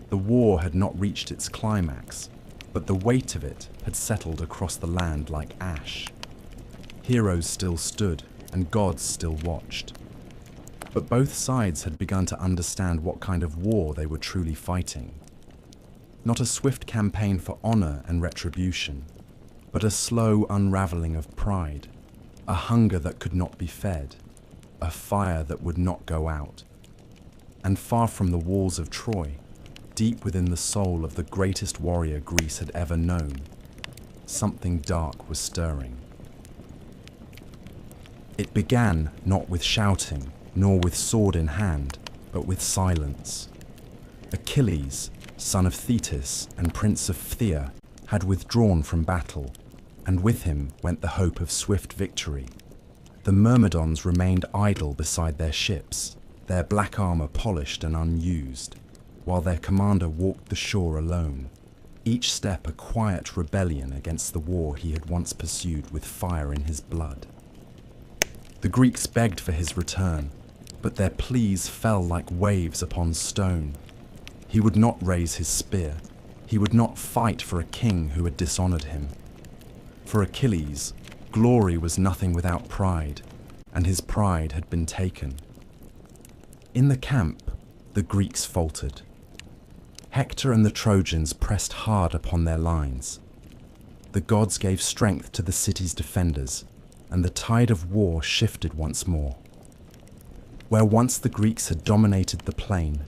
The war had not reached its climax, but the weight of it had settled across the land like ash. Heroes still stood, and gods still watched. But both sides had begun to understand what kind of war they were truly fighting. Not a swift campaign for honor and retribution, but a slow unraveling of pride, a hunger that could not be fed, a fire that would not go out. And far from the walls of Troy, deep within the soul of the greatest warrior Greece had ever known, something dark was stirring. It began not with shouting, nor with sword in hand, but with silence. Achilles, son of Thetis and prince of Phthia, had withdrawn from battle, and with him went the hope of swift victory. The Myrmidons remained idle beside their ships, their black armor polished and unused, while their commander walked the shore alone, each step a quiet rebellion against the war he had once pursued with fire in his blood. The Greeks begged for his return, but their pleas fell like waves upon stone. He would not raise his spear. He would not fight for a king who had dishonored him. For Achilles, glory was nothing without pride, and his pride had been taken. In the camp, the Greeks faltered. Hector and the Trojans pressed hard upon their lines. The gods gave strength to the city's defenders, and the tide of war shifted once more. Where once the Greeks had dominated the plain,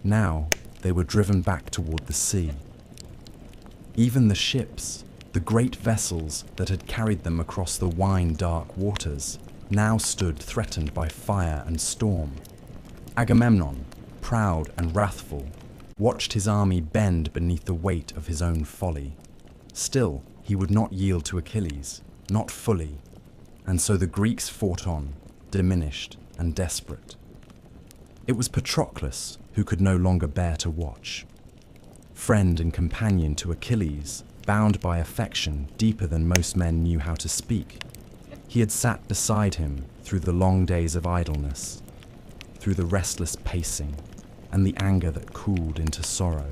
now they were driven back toward the sea. Even the ships, the great vessels that had carried them across the wine-dark waters, now stood threatened by fire and storm. Agamemnon, proud and wrathful, watched his army bend beneath the weight of his own folly. Still, he would not yield to Achilles, not fully, and so the Greeks fought on, diminished and desperate. It was Patroclus, who could no longer bear to watch. Friend and companion to Achilles, bound by affection deeper than most men knew how to speak, he had sat beside him through the long days of idleness, through the restless pacing and the anger that cooled into sorrow.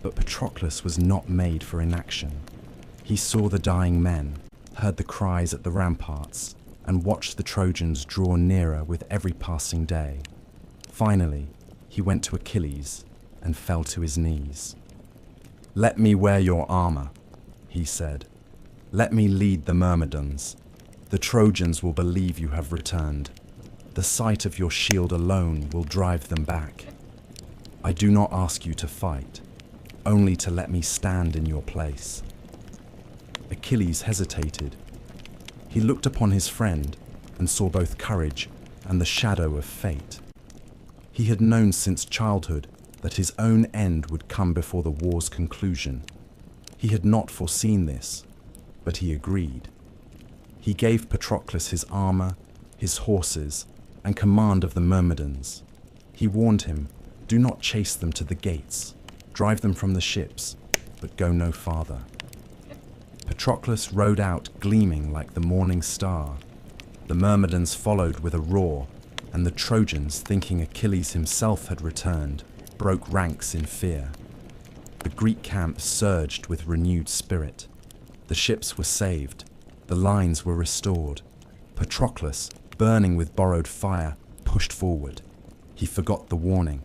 But Patroclus was not made for inaction. He saw the dying men, heard the cries at the ramparts, and watched the Trojans draw nearer with every passing day. Finally, he went to Achilles and fell to his knees. "Let me wear your armor," he said. "Let me lead the Myrmidons. The Trojans will believe you have returned. The sight of your shield alone will drive them back. I do not ask you to fight, only to let me stand in your place." Achilles hesitated. He looked upon his friend and saw both courage and the shadow of fate. He had known since childhood that his own end would come before the war's conclusion. He had not foreseen this, but he agreed. He gave Patroclus his armor, his horses, and command of the Myrmidons. He warned him, "Do not chase them to the gates. Drive them from the ships, but go no farther." Patroclus rode out gleaming like the morning star. The Myrmidons followed with a roar, and the Trojans, thinking Achilles himself had returned, broke ranks in fear. The Greek camp surged with renewed spirit. The ships were saved. The lines were restored. Patroclus, burning with borrowed fire, pushed forward. He forgot the warning.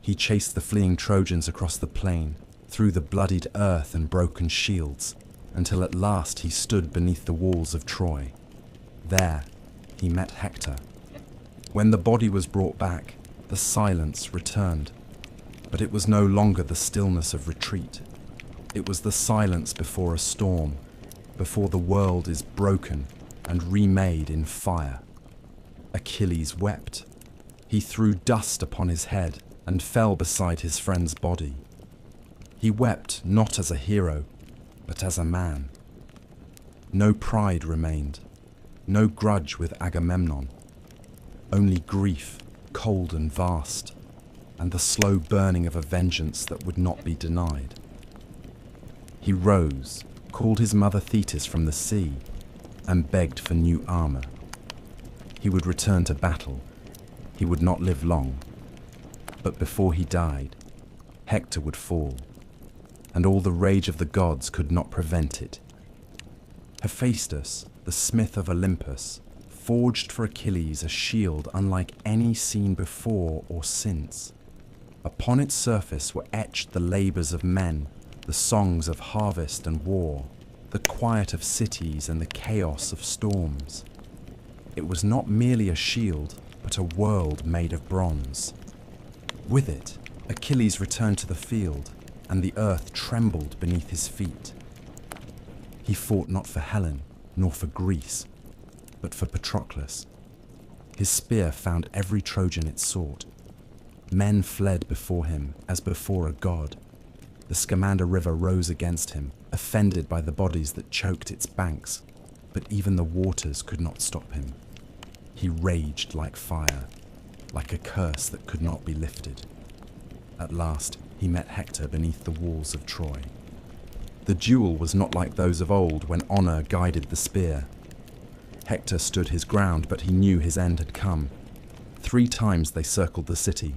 He chased the fleeing Trojans across the plain, through the bloodied earth and broken shields, until at last he stood beneath the walls of Troy. There, he met Hector. When the body was brought back, the silence returned. But it was no longer the stillness of retreat. It was the silence before a storm, before the world is broken and remade in fire. Achilles wept. He threw dust upon his head and fell beside his friend's body. He wept not as a hero, but as a man. No pride remained, no grudge with Agamemnon, only grief, cold and vast, and the slow burning of a vengeance that would not be denied. He rose, called his mother Thetis from the sea, and begged for new armor. He would return to battle. He would not live long. But before he died, Hector would fall, and all the rage of the gods could not prevent it. Hephaestus, the smith of Olympus, forged for Achilles a shield unlike any seen before or since. Upon its surface were etched the labors of men, the songs of harvest and war, the quiet of cities and the chaos of storms. It was not merely a shield, but a world made of bronze. With it, Achilles returned to the field, and the earth trembled beneath his feet. He fought not for Helen, nor for Greece, but for Patroclus. His spear found every Trojan it sought. Men fled before him as before a god. The Scamander River rose against him, offended by the bodies that choked its banks, but even the waters could not stop him. He raged like fire, like a curse that could not be lifted. At last, he met Hector beneath the walls of Troy. The duel was not like those of old when honor guided the spear. Hector stood his ground, but he knew his end had come. 3 times they circled the city.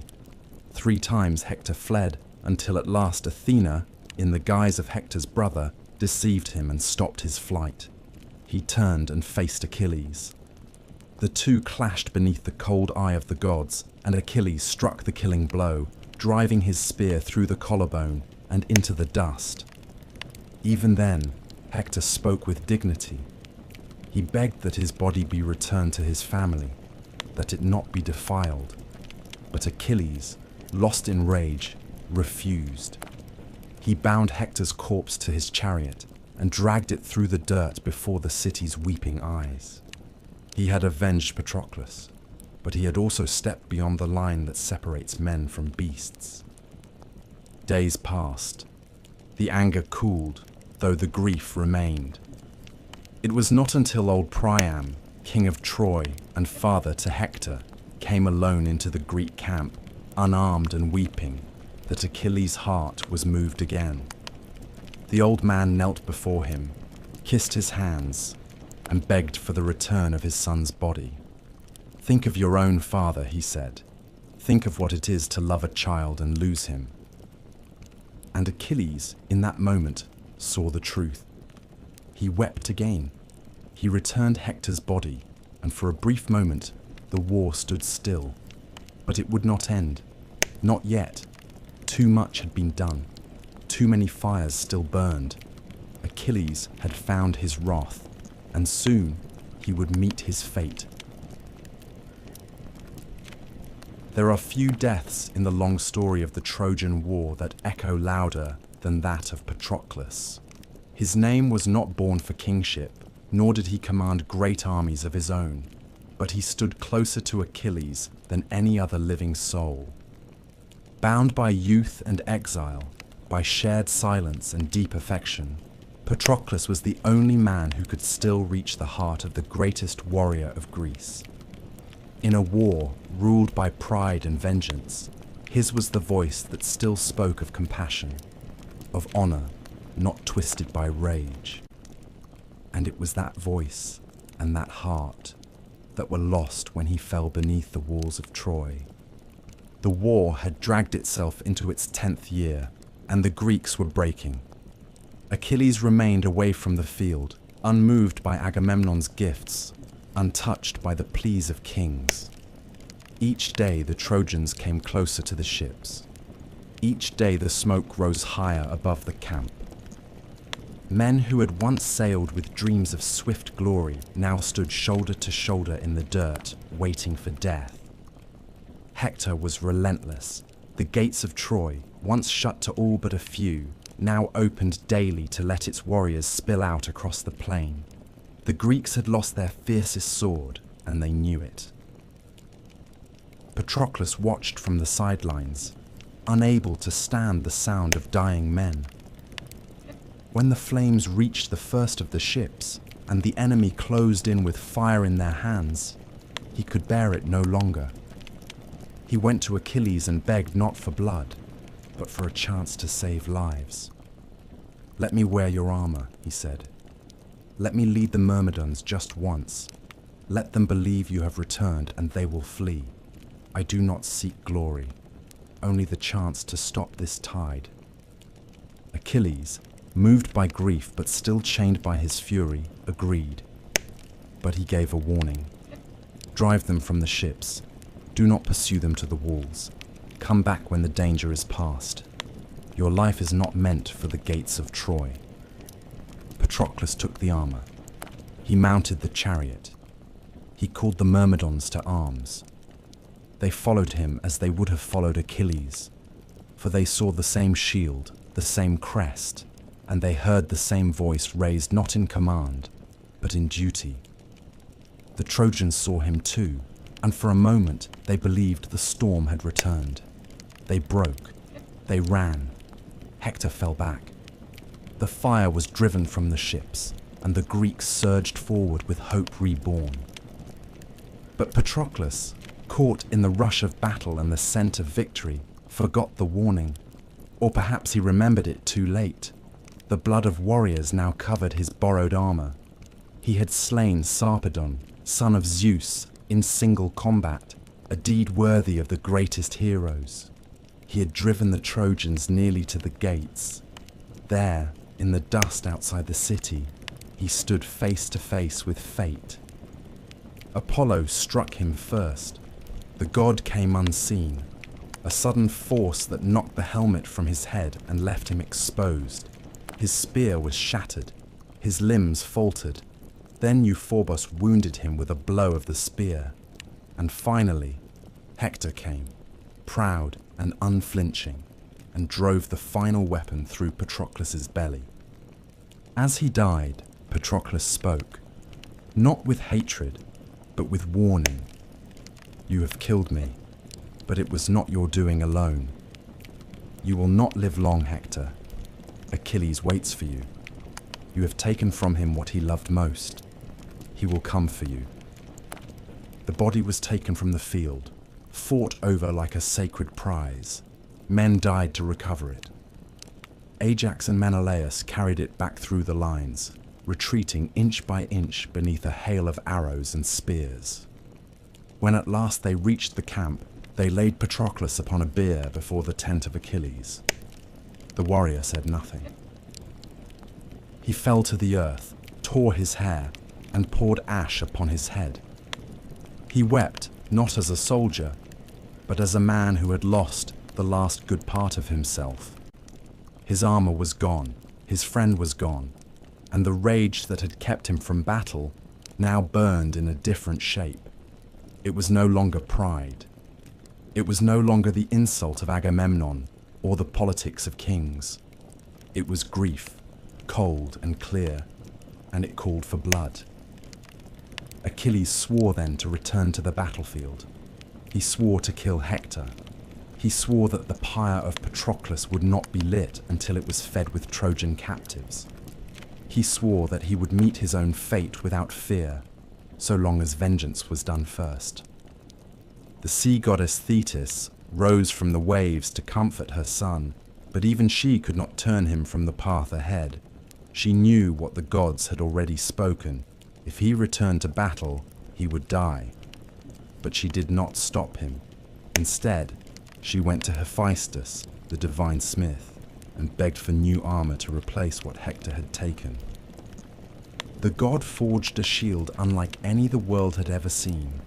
3 times Hector fled, until at last Athena, in the guise of Hector's brother, deceived him and stopped his flight. He turned and faced Achilles. The two clashed beneath the cold eye of the gods, and Achilles struck the killing blow, driving his spear through the collarbone and into the dust. Even then, Hector spoke with dignity. He begged that his body be returned to his family, that it not be defiled. But Achilles, lost in rage, refused. He bound Hector's corpse to his chariot and dragged it through the dirt before the city's weeping eyes. He had avenged Patroclus, but he had also stepped beyond the line that separates men from beasts. Days passed. The anger cooled, though the grief remained. It was not until old Priam, king of Troy and father to Hector, came alone into the Greek camp, unarmed and weeping, that Achilles' heart was moved again. The old man knelt before him, kissed his hands, and begged for the return of his son's body. "Think of your own father," he said. "Think of what it is to love a child and lose him." And Achilles, in that moment, saw the truth. He wept again. He returned Hector's body, and for a brief moment, the war stood still. But it would not end. Not yet. Too much had been done. Too many fires still burned. Achilles had found his wrath, and soon he would meet his fate. There are few deaths in the long story of the Trojan War that echo louder than that of Patroclus. His name was not born for kingship, nor did he command great armies of his own, but he stood closer to Achilles than any other living soul. Bound by youth and exile, by shared silence and deep affection, Patroclus was the only man who could still reach the heart of the greatest warrior of Greece. In a war ruled by pride and vengeance, his was the voice that still spoke of compassion, of honor, not twisted by rage. And it was that voice and that heart that were lost when he fell beneath the walls of Troy. The war had dragged itself into its 10th year, and the Greeks were breaking. Achilles remained away from the field, unmoved by Agamemnon's gifts, untouched by the pleas of kings. Each day the Trojans came closer to the ships. Each day the smoke rose higher above the camp. Men who had once sailed with dreams of swift glory now stood shoulder to shoulder in the dirt, waiting for death. Hector was relentless. The gates of Troy, once shut to all but a few, now opened daily to let its warriors spill out across the plain. The Greeks had lost their fiercest sword, and they knew it. Patroclus watched from the sidelines, unable to stand the sound of dying men. When the flames reached the first of the ships, and the enemy closed in with fire in their hands, he could bear it no longer. He went to Achilles and begged not for blood, but for a chance to save lives. "Let me wear your armor," he said. "Let me lead the Myrmidons just once. Let them believe you have returned and they will flee. I do not seek glory, only the chance to stop this tide." Achilles, moved by grief but still chained by his fury, agreed. But he gave a warning. "Drive them from the ships. Do not pursue them to the walls. Come back when the danger is past. Your life is not meant for the gates of Troy." Patroclus took the armor. He mounted the chariot. He called the Myrmidons to arms. They followed him as they would have followed Achilles, for they saw the same shield, the same crest, and they heard the same voice raised not in command, but in duty. The Trojans saw him too, and for a moment they believed the storm had returned. They broke. They ran. Hector fell back. The fire was driven from the ships, and the Greeks surged forward with hope reborn. But Patroclus, caught in the rush of battle and the scent of victory, forgot the warning. Or perhaps he remembered it too late. The blood of warriors now covered his borrowed armor. He had slain Sarpedon, son of Zeus, in single combat, a deed worthy of the greatest heroes. He had driven the Trojans nearly to the gates. There, in the dust outside the city, he stood face to face with fate. Apollo struck him first. The god came unseen, a sudden force that knocked the helmet from his head and left him exposed. His spear was shattered, his limbs faltered. Then Euphorbos wounded him with a blow of the spear. And finally, Hector came, proud and unflinching, and drove the final weapon through Patroclus's belly. As he died, Patroclus spoke, not with hatred, but with warning. "You have killed me, but it was not your doing alone. You will not live long, Hector. Achilles waits for you. You have taken from him what he loved most. He will come for you." The body was taken from the field. fought over like a sacred prize. Men died to recover it. Ajax and Menelaus carried it back through the lines, retreating inch by inch beneath a hail of arrows and spears. When at last they reached the camp, they laid Patroclus upon a bier before the tent of Achilles. The warrior said nothing. He fell to the earth, tore his hair, and poured ash upon his head. He wept, not as a soldier, but as a man who had lost the last good part of himself. His armor was gone, his friend was gone, and the rage that had kept him from battle now burned in a different shape. It was no longer pride. It was no longer the insult of Agamemnon or the politics of kings. It was grief, cold and clear, and it called for blood. Achilles swore then to return to the battlefield. He swore to kill Hector. He swore that the pyre of Patroclus would not be lit until it was fed with Trojan captives. He swore that he would meet his own fate without fear, so long as vengeance was done first. The sea goddess Thetis rose from the waves to comfort her son, but even she could not turn him from the path ahead. She knew what the gods had already spoken. If he returned to battle, he would die. But she did not stop him. Instead, she went to Hephaestus, the divine smith, and begged for new armor to replace what Hector had taken. The god forged a shield unlike any the world had ever seen,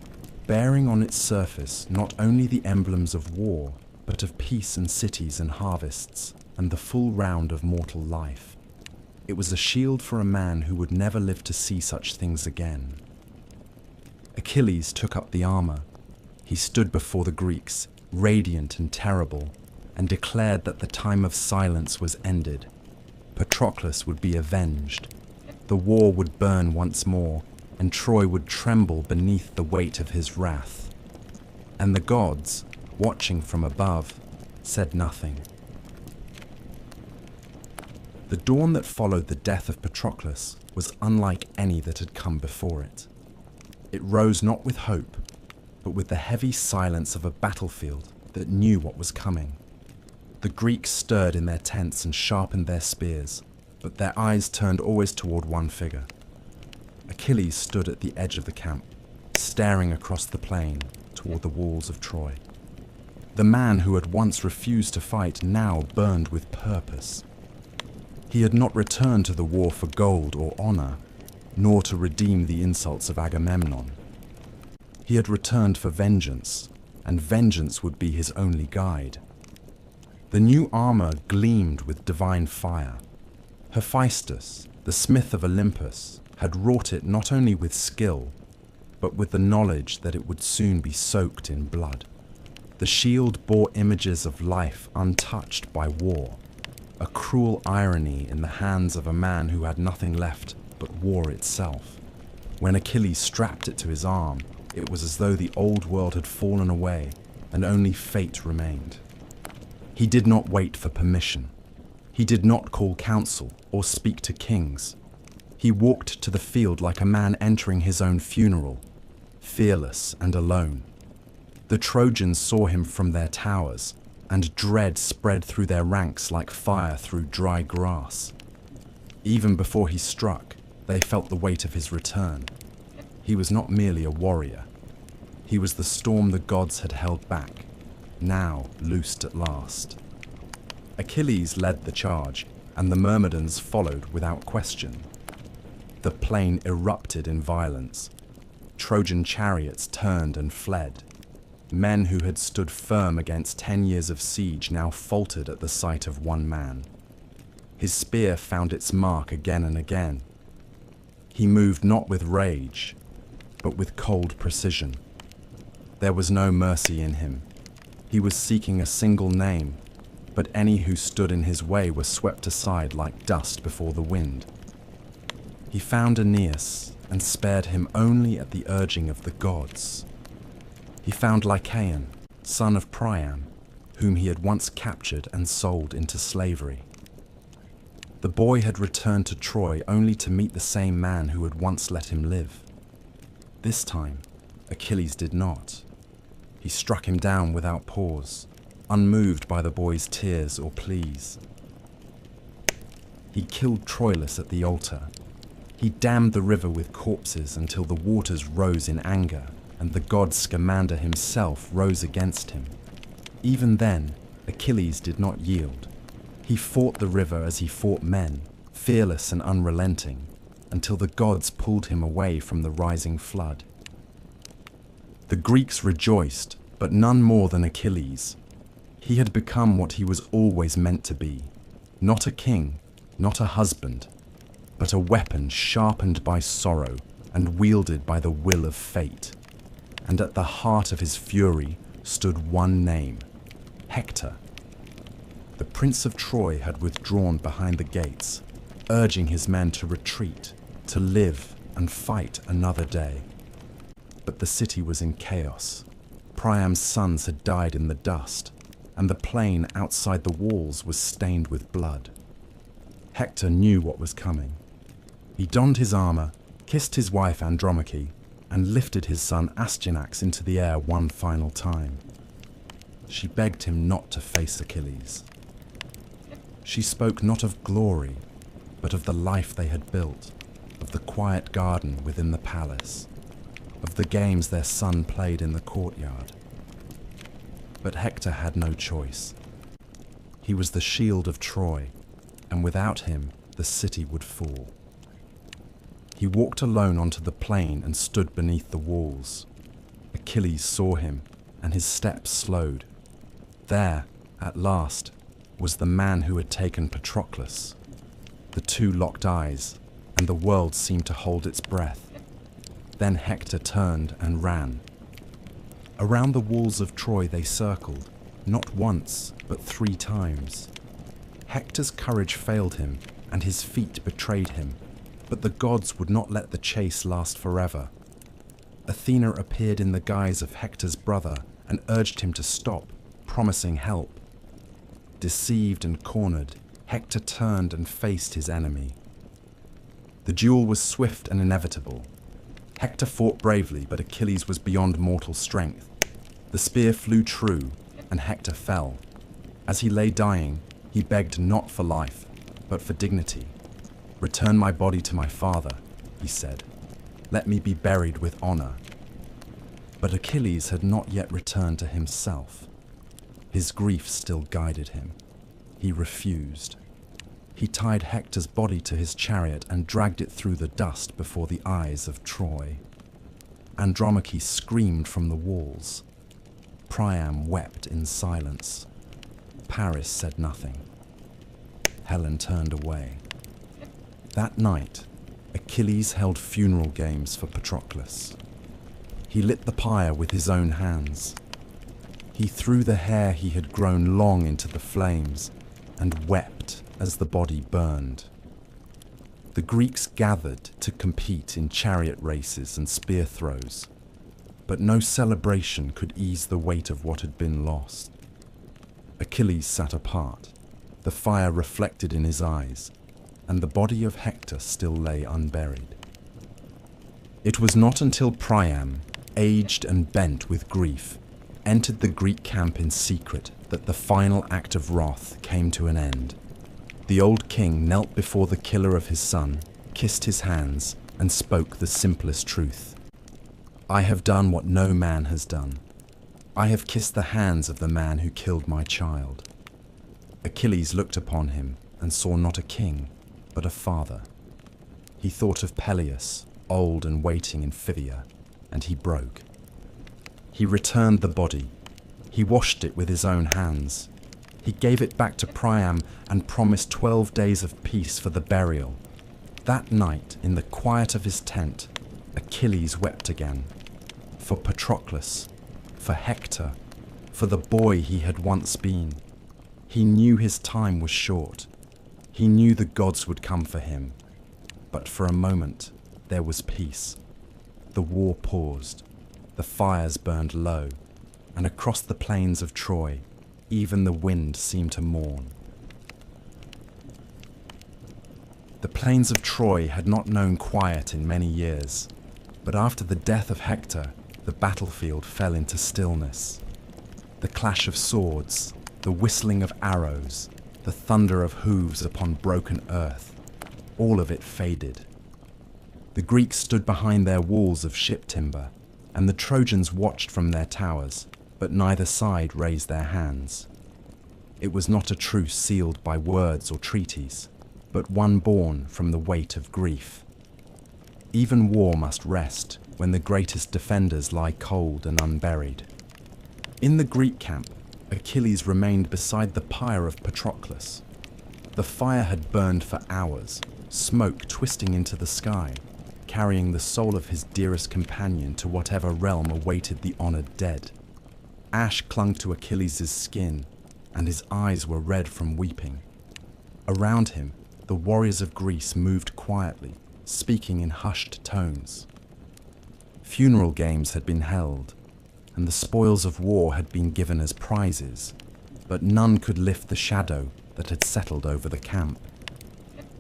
bearing on its surface not only the emblems of war, but of peace and cities and harvests, and the full round of mortal life. It was a shield for a man who would never live to see such things again. Achilles took up the armor. He stood before the Greeks, radiant and terrible, and declared that the time of silence was ended. Patroclus would be avenged. The war would burn once more, and Troy would tremble beneath the weight of his wrath. And the gods, watching from above, said nothing. The dawn that followed the death of Patroclus was unlike any that had come before it. It rose not with hope, but with the heavy silence of a battlefield that knew what was coming. The Greeks stirred in their tents and sharpened their spears, but their eyes turned always toward one figure. Achilles stood at the edge of the camp, staring across the plain toward the walls of Troy. The man who had once refused to fight now burned with purpose. He had not returned to the war for gold or honor, nor to redeem the insults of Agamemnon. He had returned for vengeance, and vengeance would be his only guide. The new armor gleamed with divine fire. Hephaestus, the smith of Olympus, had wrought it not only with skill, but with the knowledge that it would soon be soaked in blood. The shield bore images of life untouched by war, a cruel irony in the hands of a man who had nothing left but war itself. When Achilles strapped it to his arm, it was as though the old world had fallen away and only fate remained. He did not wait for permission. He did not call counsel or speak to kings. He walked to the field like a man entering his own funeral, fearless and alone. The Trojans saw him from their towers, and dread spread through their ranks like fire through dry grass. Even before he struck, they felt the weight of his return. He was not merely a warrior. He was the storm the gods had held back, now loosed at last. Achilles led the charge, and the Myrmidons followed without question. The plain erupted in violence. Trojan chariots turned and fled. Men who had stood firm against 10 years of siege now faltered at the sight of one man. His spear found its mark again and again. He moved not with rage, but with cold precision. There was no mercy in him. He was seeking a single name, but any who stood in his way were swept aside like dust before the wind. He found Aeneas and spared him only at the urging of the gods. He found Lycaon, son of Priam, whom he had once captured and sold into slavery. The boy had returned to Troy only to meet the same man who had once let him live. This time, Achilles did not. He struck him down without pause, unmoved by the boy's tears or pleas. He killed Troilus at the altar. He dammed the river with corpses until the waters rose in anger, and the god Scamander himself rose against him. Even then, Achilles did not yield. He fought the river as he fought men, fearless and unrelenting, until the gods pulled him away from the rising flood. The Greeks rejoiced, but none more than Achilles. He had become what he was always meant to be, not a king, not a husband, but a weapon sharpened by sorrow and wielded by the will of fate. And at the heart of his fury stood one name, Hector. The Prince of Troy had withdrawn behind the gates, urging his men to retreat, to live and fight another day. But the city was in chaos. Priam's sons had died in the dust, and the plain outside the walls was stained with blood. Hector knew what was coming. He donned his armor, kissed his wife Andromache, and lifted his son Astyanax into the air one final time. She begged him not to face Achilles. She spoke not of glory, but of the life they had built, of the quiet garden within the palace, of the games their son played in the courtyard. But Hector had no choice. He was the shield of Troy, and without him the city would fall. He walked alone onto the plain and stood beneath the walls. Achilles saw him, and his steps slowed. There, at last, was the man who had taken Patroclus. The two locked eyes, and the world seemed to hold its breath. Then Hector turned and ran. Around the walls of Troy they circled, not once, but 3 times. Hector's courage failed him, and his feet betrayed him, but the gods would not let the chase last forever. Athena appeared in the guise of Hector's brother and urged him to stop, promising help. Deceived and cornered, Hector turned and faced his enemy. The duel was swift and inevitable. Hector fought bravely, but Achilles was beyond mortal strength. The spear flew true, and Hector fell. As he lay dying, he begged not for life, but for dignity. "Return my body to my father," he said. "Let me be buried with honor." But Achilles had not yet returned to himself. His grief still guided him. He refused. He tied Hector's body to his chariot and dragged it through the dust before the eyes of Troy. Andromache screamed from the walls. Priam wept in silence. Paris said nothing. Helen turned away. That night, Achilles held funeral games for Patroclus. He lit the pyre with his own hands. He threw the hair he had grown long into the flames and wept as the body burned. The Greeks gathered to compete in chariot races and spear throws, but no celebration could ease the weight of what had been lost. Achilles sat apart, the fire reflected in his eyes, and the body of Hector still lay unburied. It was not until Priam, aged and bent with grief, entered the Greek camp in secret that the final act of wrath came to an end. The old king knelt before the killer of his son, kissed his hands, and spoke the simplest truth. "I have done what no man has done. I have kissed the hands of the man who killed my child." Achilles looked upon him and saw not a king, but a father. He thought of Peleus, old and waiting in Phthia, and he broke. He returned the body. He washed it with his own hands. He gave it back to Priam and promised 12 days of peace for the burial. That night, in the quiet of his tent, Achilles wept again. For Patroclus, for Hector, for the boy he had once been. He knew his time was short. He knew the gods would come for him. But for a moment, there was peace. The war paused. The fires burned low, and across the plains of Troy, even the wind seemed to mourn. The plains of Troy had not known quiet in many years, but after the death of Hector, the battlefield fell into stillness. The clash of swords, the whistling of arrows, the thunder of hooves upon broken earth, all of it faded. The Greeks stood behind their walls of ship timber, and the Trojans watched from their towers, but neither side raised their hands. It was not a truce sealed by words or treaties, but one born from the weight of grief. Even war must rest when the greatest defenders lie cold and unburied. In the Greek camp, Achilles remained beside the pyre of Patroclus. The fire had burned for hours, smoke twisting into the sky, carrying the soul of his dearest companion to whatever realm awaited the honored dead. Ash clung to Achilles' skin, and his eyes were red from weeping. Around him, the warriors of Greece moved quietly, speaking in hushed tones. Funeral games had been held, and the spoils of war had been given as prizes, but none could lift the shadow that had settled over the camp.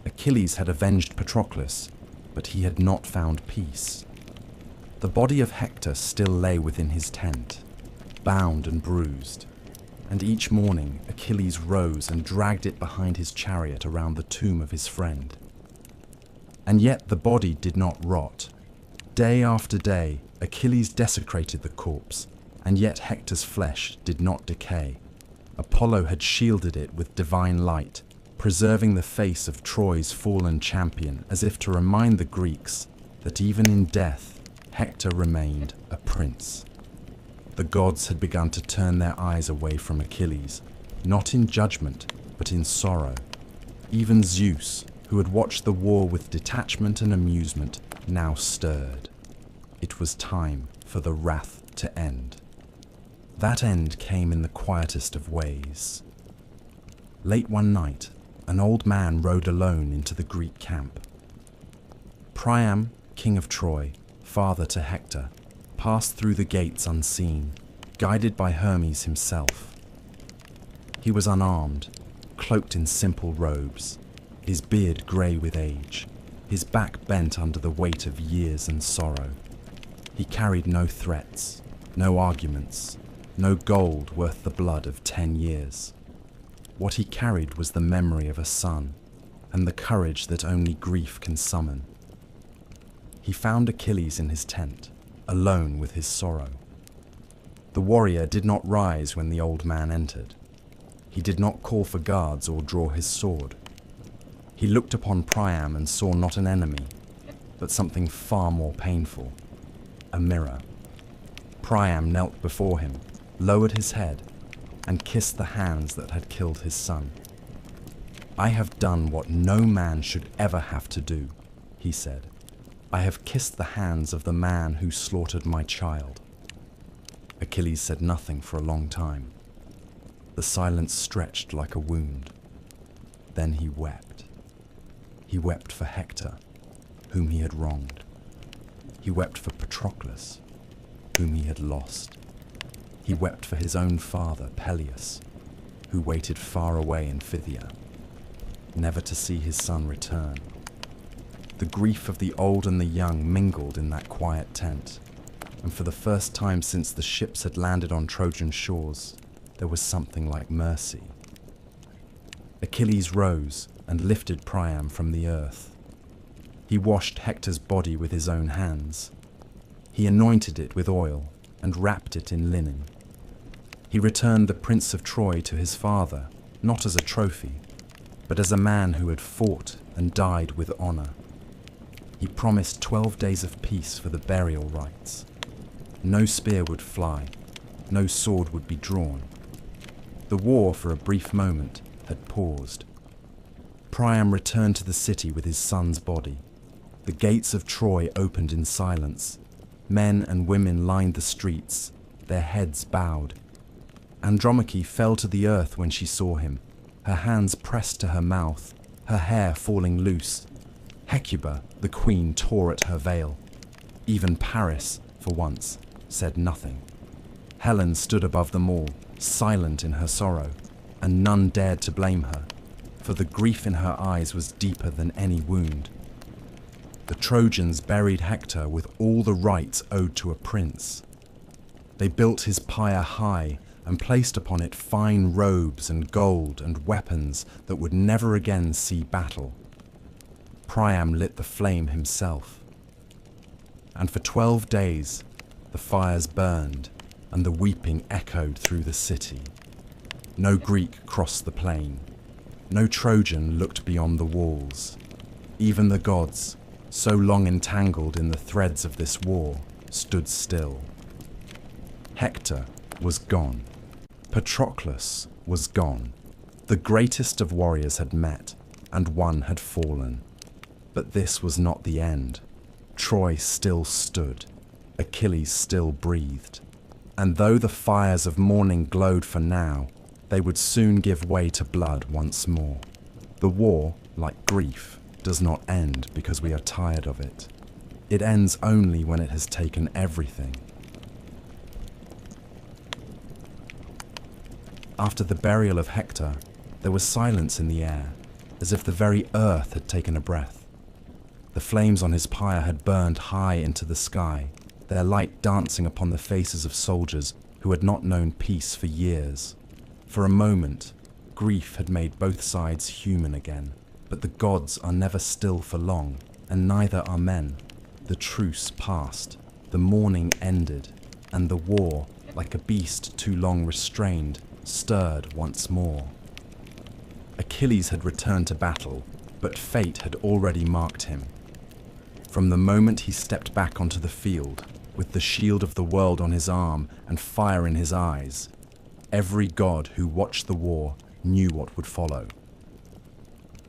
Achilles had avenged Patroclus, but he had not found peace. The body of Hector still lay within his tent, bound and bruised, and each morning Achilles rose and dragged it behind his chariot around the tomb of his friend. And yet the body did not rot. Day after day, Achilles desecrated the corpse, and yet Hector's flesh did not decay. Apollo had shielded it with divine light, preserving the face of Troy's fallen champion as if to remind the Greeks that even in death, Hector remained a prince. The gods had begun to turn their eyes away from Achilles, not in judgment, but in sorrow. Even Zeus, who had watched the war with detachment and amusement, now stirred. It was time for the wrath to end. That end came in the quietest of ways. Late one night, an old man rode alone into the Greek camp. Priam, king of Troy, father to Hector, passed through the gates unseen, guided by Hermes himself. He was unarmed, cloaked in simple robes, his beard grey with age, his back bent under the weight of years and sorrow. He carried no threats, no arguments, no gold worth the blood of 10 years. What he carried was the memory of a son, and the courage that only grief can summon. He found Achilles in his tent, alone with his sorrow. The warrior did not rise when the old man entered. He did not call for guards or draw his sword. He looked upon Priam and saw not an enemy, but something far more painful, a mirror. Priam knelt before him, lowered his head, and kissed the hands that had killed his son. "I have done what no man should ever have to do," he said. "I have kissed the hands of the man who slaughtered my child." Achilles said nothing for a long time. The silence stretched like a wound. Then he wept. He wept for Hector, whom he had wronged. He wept for Patroclus, whom he had lost. He wept for his own father, Peleus, who waited far away in Phthia, never to see his son return. The grief of the old and the young mingled in that quiet tent, and for the first time since the ships had landed on Trojan shores, there was something like mercy. Achilles rose and lifted Priam from the earth. He washed Hector's body with his own hands. He anointed it with oil and wrapped it in linen. He returned the Prince of Troy to his father, not as a trophy, but as a man who had fought and died with honor. He promised 12 days of peace for the burial rites. No spear would fly, no sword would be drawn. The war, for a brief moment, had paused. Priam returned to the city with his son's body. The gates of Troy opened in silence. Men and women lined the streets, their heads bowed. Andromache fell to the earth when she saw him, her hands pressed to her mouth, her hair falling loose. Hecuba, the queen, tore at her veil. Even Paris, for once, said nothing. Helen stood above them all, silent in her sorrow, and none dared to blame her, for the grief in her eyes was deeper than any wound. The Trojans buried Hector with all the rights owed to a prince, They built his pyre high and placed upon it fine robes and gold and weapons that would never again see battle. Priam lit the flame himself. And for 12 days the fires burned and the weeping echoed through the city. No Greek crossed the plain. No Trojan looked beyond the walls. Even the gods, so long entangled in the threads of this war, stood still. Hector was gone. Patroclus was gone. The greatest of warriors had met, and one had fallen. But this was not the end. Troy still stood. Achilles still breathed. And though the fires of mourning glowed for now, they would soon give way to blood once more. The war, like grief, does not end because we are tired of it. It ends only when it has taken everything. After the burial of Hector, there was silence in the air, as if the very earth had taken a breath. The flames on his pyre had burned high into the sky, their light dancing upon the faces of soldiers who had not known peace for years. For a moment, grief had made both sides human again, but the gods are never still for long, and neither are men. The truce passed, the mourning ended, and the war, like a beast too long restrained, stirred once more. Achilles had returned to battle, but fate had already marked him. From the moment he stepped back onto the field, with the shield of the world on his arm and fire in his eyes, every god who watched the war knew what would follow.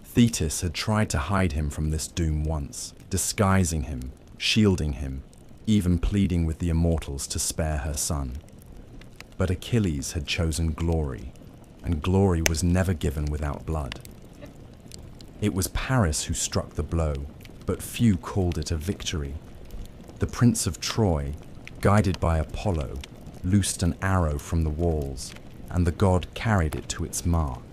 Thetis had tried to hide him from this doom once, disguising him, shielding him, even pleading with the immortals to spare her son. But Achilles had chosen glory, and glory was never given without blood. It was Paris who struck the blow, but few called it a victory. The Prince of Troy, guided by Apollo, loosed an arrow from the walls, and the god carried it to its mark.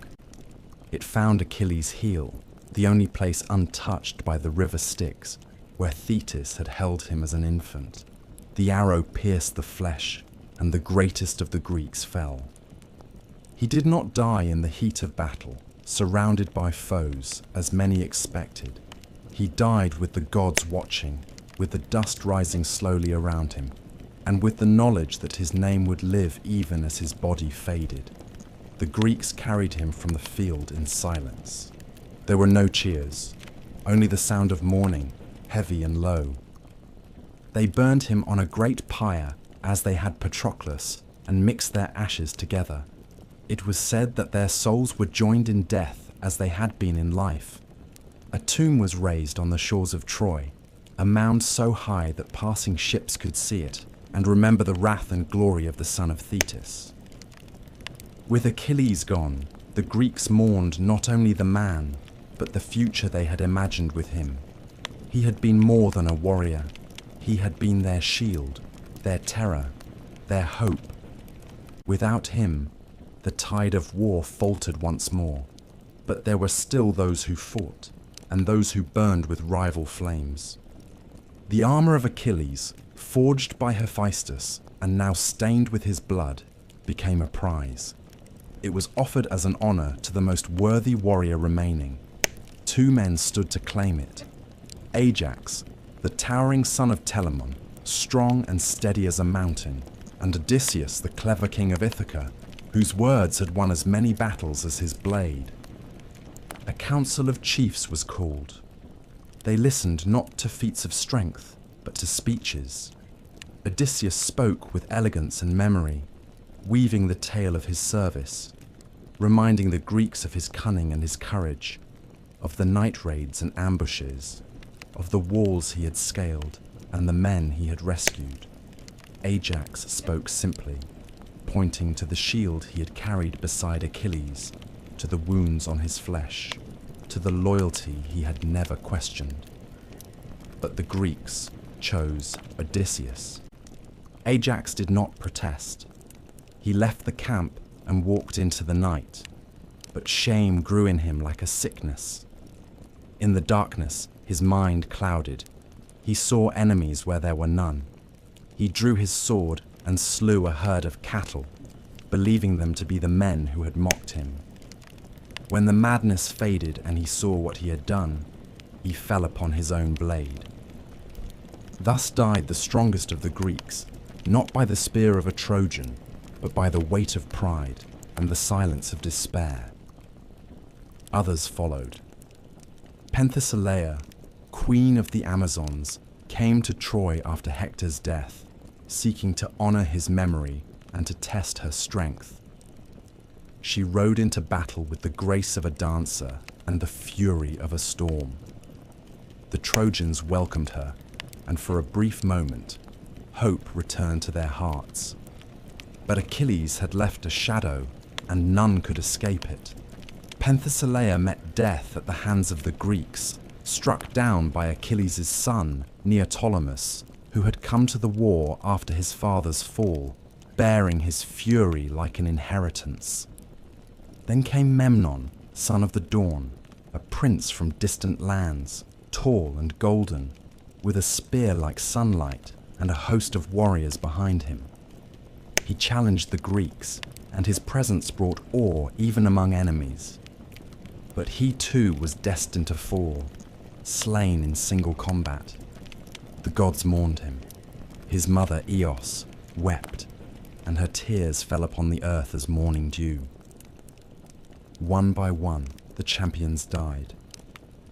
It found Achilles' heel, the only place untouched by the river Styx, where Thetis had held him as an infant. The arrow pierced the flesh, and the greatest of the Greeks fell. He did not die in the heat of battle, surrounded by foes, as many expected. He died with the gods watching, with the dust rising slowly around him, and with the knowledge that his name would live even as his body faded. The Greeks carried him from the field in silence. There were no cheers, only the sound of mourning, heavy and low. They burned him on a great pyre, as they had Patroclus, and mixed their ashes together. It was said that their souls were joined in death as they had been in life. A tomb was raised on the shores of Troy, a mound so high that passing ships could see it and remember the wrath and glory of the son of Thetis. With Achilles gone, the Greeks mourned not only the man, but the future they had imagined with him. He had been more than a warrior. He had been their shield, their terror, their hope. Without him, the tide of war faltered once more, but there were still those who fought, and those who burned with rival flames. The armor of Achilles, forged by Hephaestus and now stained with his blood, became a prize. It was offered as an honor to the most worthy warrior remaining. 2 men stood to claim it. Ajax, the towering son of Telamon, strong and steady as a mountain, and Odysseus, the clever king of Ithaca, whose words had won as many battles as his blade. A council of chiefs was called. They listened not to feats of strength, but to speeches. Odysseus spoke with elegance and memory, weaving the tale of his service, reminding the Greeks of his cunning and his courage, of the night raids and ambushes, of the walls he had scaled and the men he had rescued. Ajax spoke simply, pointing to the shield he had carried beside Achilles, to the wounds on his flesh, to the loyalty he had never questioned. But the Greeks chose Odysseus. Ajax did not protest. He left the camp and walked into the night, but shame grew in him like a sickness. In the darkness, his mind clouded. He saw enemies where there were none. He drew his sword and slew a herd of cattle, believing them to be the men who had mocked him. When the madness faded and he saw what he had done, he fell upon his own blade. Thus died the strongest of the Greeks, not by the spear of a Trojan, but by the weight of pride and the silence of despair. Others followed. Penthesilea, queen of the Amazons, came to Troy after Hector's death, seeking to honor his memory and to test her strength. She rode into battle with the grace of a dancer and the fury of a storm. The Trojans welcomed her, and for a brief moment, hope returned to their hearts. But Achilles had left a shadow, and none could escape it. Penthesilea met death at the hands of the Greeks, struck down by Achilles' son, Neoptolemus, who had come to the war after his father's fall, bearing his fury like an inheritance. Then came Memnon, son of the dawn, a prince from distant lands, tall and golden, with a spear like sunlight and a host of warriors behind him. He challenged the Greeks, and his presence brought awe even among enemies. But he too was destined to fall, slain in single combat. The gods mourned him. His mother Eos wept, and her tears fell upon the earth as morning dew. One by one, the champions died.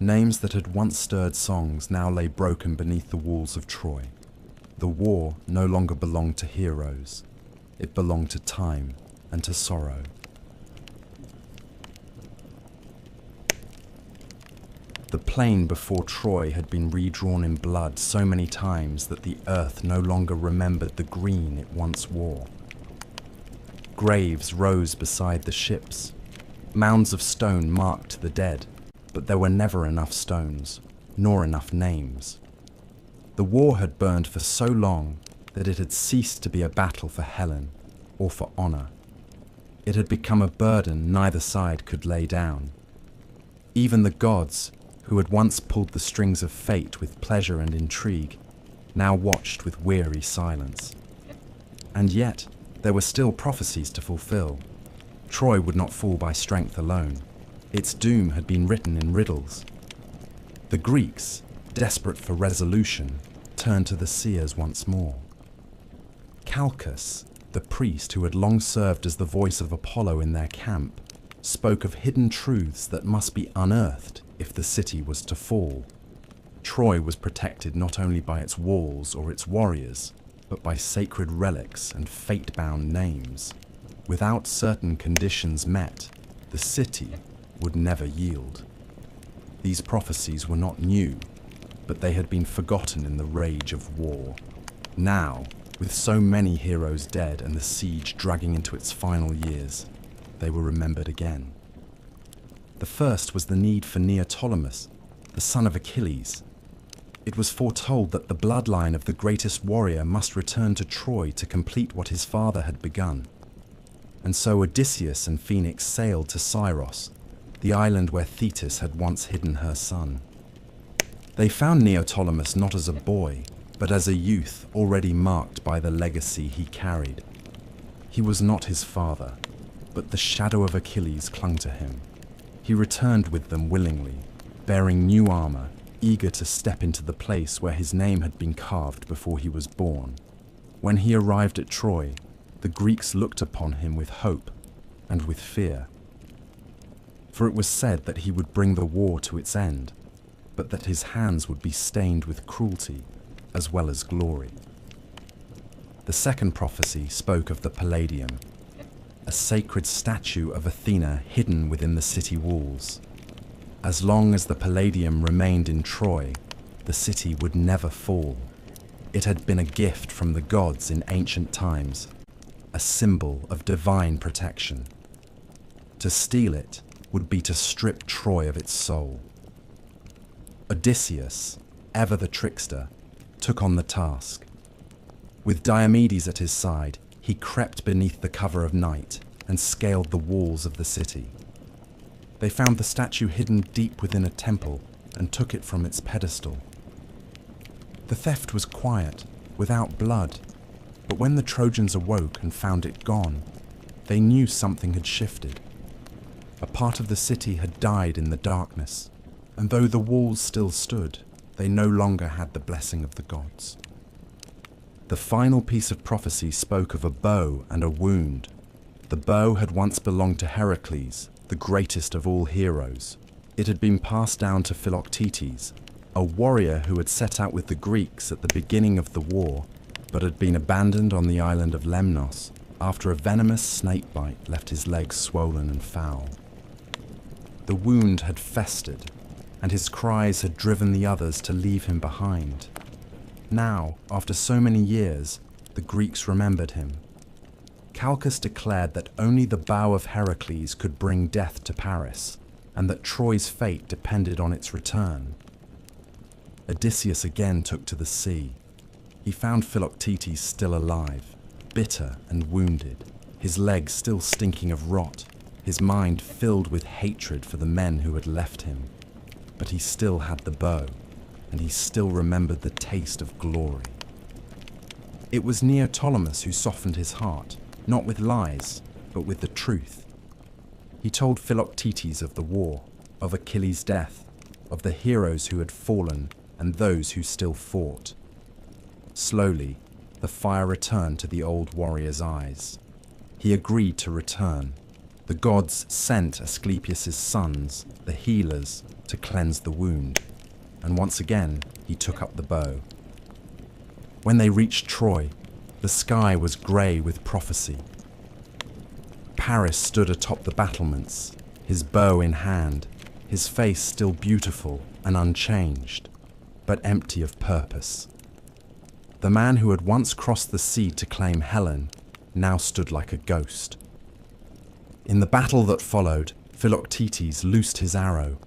Names that had once stirred songs now lay broken beneath the walls of Troy. The war no longer belonged to heroes. It belonged to time and to sorrow. The plain before Troy had been redrawn in blood so many times that the earth no longer remembered the green it once wore. Graves rose beside the ships. Mounds of stone marked the dead, but there were never enough stones, nor enough names. The war had burned for so long that it had ceased to be a battle for Helen or for honor. It had become a burden neither side could lay down. Even the gods, who had once pulled the strings of fate with pleasure and intrigue, now watched with weary silence. And yet, there were still prophecies to fulfill. Troy would not fall by strength alone. Its doom had been written in riddles. The Greeks, desperate for resolution, turned to the seers once more. Calchas, the priest who had long served as the voice of Apollo in their camp, spoke of hidden truths that must be unearthed if the city was to fall. Troy was protected not only by its walls or its warriors, but by sacred relics and fate-bound names. Without certain conditions met, the city would never yield. These prophecies were not new, but they had been forgotten in the rage of war. Now, with so many heroes dead and the siege dragging into its final years, they were remembered again. The first was the need for Neoptolemus, the son of Achilles. It was foretold that the bloodline of the greatest warrior must return to Troy to complete what his father had begun. And so Odysseus and Phoenix sailed to Syros, the island where Thetis had once hidden her son. They found Neoptolemus not as a boy, but as a youth already marked by the legacy he carried. He was not his father, but the shadow of Achilles clung to him. He returned with them willingly, bearing new armor, eager to step into the place where his name had been carved before he was born. When he arrived at Troy, the Greeks looked upon him with hope and with fear. For it was said that he would bring the war to its end, but that his hands would be stained with cruelty as well as glory. The second prophecy spoke of the Palladium, a sacred statue of Athena hidden within the city walls. As long as the Palladium remained in Troy, the city would never fall. It had been a gift from the gods in ancient times, a symbol of divine protection. To steal it would be to strip Troy of its soul. Odysseus, ever the trickster, took on the task. With Diomedes at his side, he crept beneath the cover of night and scaled the walls of the city. They found the statue hidden deep within a temple and took it from its pedestal. The theft was quiet, without blood, But when the Trojans awoke and found it gone, they knew something had shifted. A part of the city had died in the darkness, and though the walls still stood, they no longer had the blessing of the gods. The final piece of prophecy spoke of a bow and a wound. The bow had once belonged to Heracles, the greatest of all heroes. It had been passed down to Philoctetes, a warrior who had set out with the Greeks at the beginning of the war, but had been abandoned on the island of Lemnos after a venomous snake bite left his legs swollen and foul. The wound had festered, and his cries had driven the others to leave him behind. Now, after so many years, the Greeks remembered him. Calchas declared that only the bow of Heracles could bring death to Paris, and that Troy's fate depended on its return. Odysseus again took to the sea. He found Philoctetes still alive, bitter and wounded, his legs still stinking of rot, his mind filled with hatred for the men who had left him. But he still had the bow, and he still remembered the taste of glory. It was Neoptolemus who softened his heart, not with lies, but with the truth. He told Philoctetes of the war, of Achilles' death, of the heroes who had fallen and those who still fought. Slowly, the fire returned to the old warrior's eyes. He agreed to return. The gods sent Asclepius' sons, the healers, to cleanse the wound, and once again he took up the bow. When they reached Troy, the sky was grey with prophecy. Paris stood atop the battlements, his bow in hand, his face still beautiful and unchanged, but empty of purpose. The man who had once crossed the sea to claim Helen now stood like a ghost. In the battle that followed, Philoctetes loosed his arrow.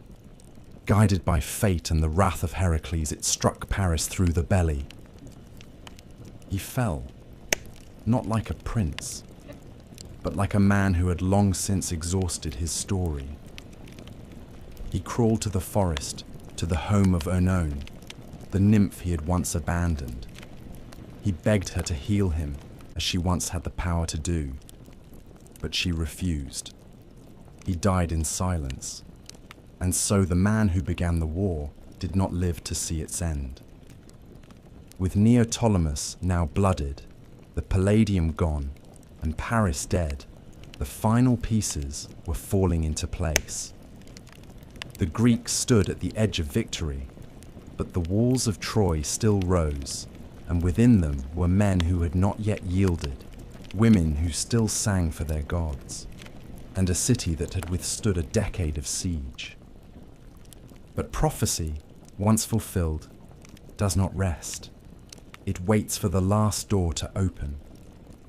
Guided by fate and the wrath of Heracles, it struck Paris through the belly. He fell, not like a prince, but like a man who had long since exhausted his story. He crawled to the forest, to the home of Oenone, the nymph he had once abandoned. He begged her to heal him, as she once had the power to do, but she refused. He died in silence, and so the man who began the war did not live to see its end. With Neoptolemus now blooded, the Palladium gone, and Paris dead, the final pieces were falling into place. The Greeks stood at the edge of victory, but the walls of Troy still rose, and within them were men who had not yet yielded, women who still sang for their gods, and a city that had withstood a decade of siege. But prophecy, once fulfilled, does not rest. It waits for the last door to open,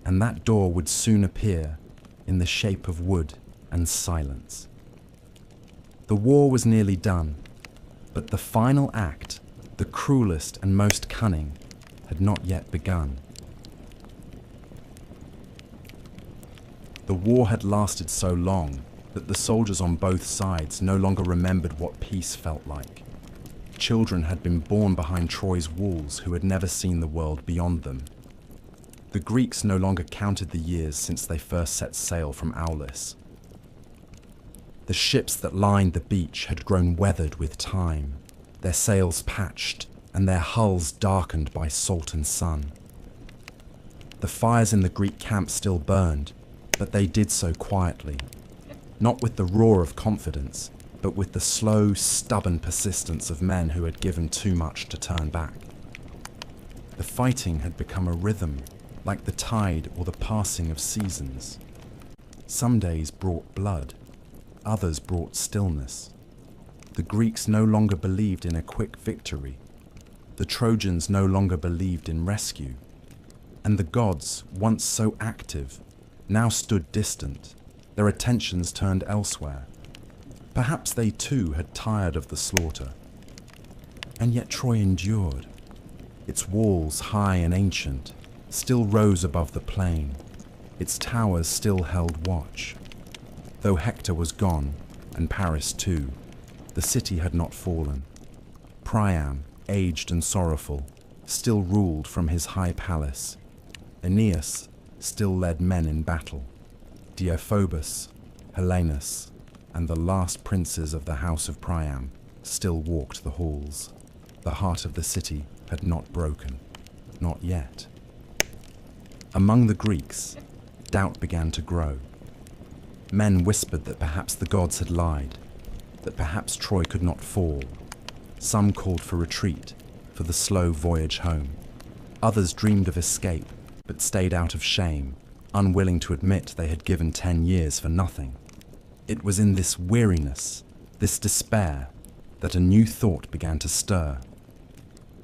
and that door would soon appear in the shape of wood and silence. The war was nearly done, but the final act, the cruelest and most cunning, had not yet begun. The war had lasted so long that the soldiers on both sides no longer remembered what peace felt like. Children had been born behind Troy's walls who had never seen the world beyond them. The Greeks no longer counted the years since they first set sail from Aulis. The ships that lined the beach had grown weathered with time, their sails patched and their hulls darkened by salt and sun. The fires in the Greek camp still burned, but they did so quietly, not with the roar of confidence, but with the slow, stubborn persistence of men who had given too much to turn back. The fighting had become a rhythm, like the tide or the passing of seasons. Some days brought blood, others brought stillness. The Greeks no longer believed in a quick victory. The Trojans no longer believed in rescue. And the gods, once so active, now stood distant, their attentions turned elsewhere. Perhaps they too had tired of the slaughter. And yet Troy endured. Its walls, high and ancient, still rose above the plain. Its towers still held watch. Though Hector was gone, and Paris too, the city had not fallen. Priam, aged and sorrowful, still ruled from his high palace. Aeneas still led men in battle. Deiphobus, Helenus, and the last princes of the house of Priam still walked the halls. The heart of the city had not broken. Not yet. Among the Greeks, doubt began to grow. Men whispered that perhaps the gods had lied, that perhaps Troy could not fall. Some called for retreat, for the slow voyage home. Others dreamed of escape, but stayed out of shame, unwilling to admit they had given 10 years for nothing. It was in this weariness, this despair, that a new thought began to stir.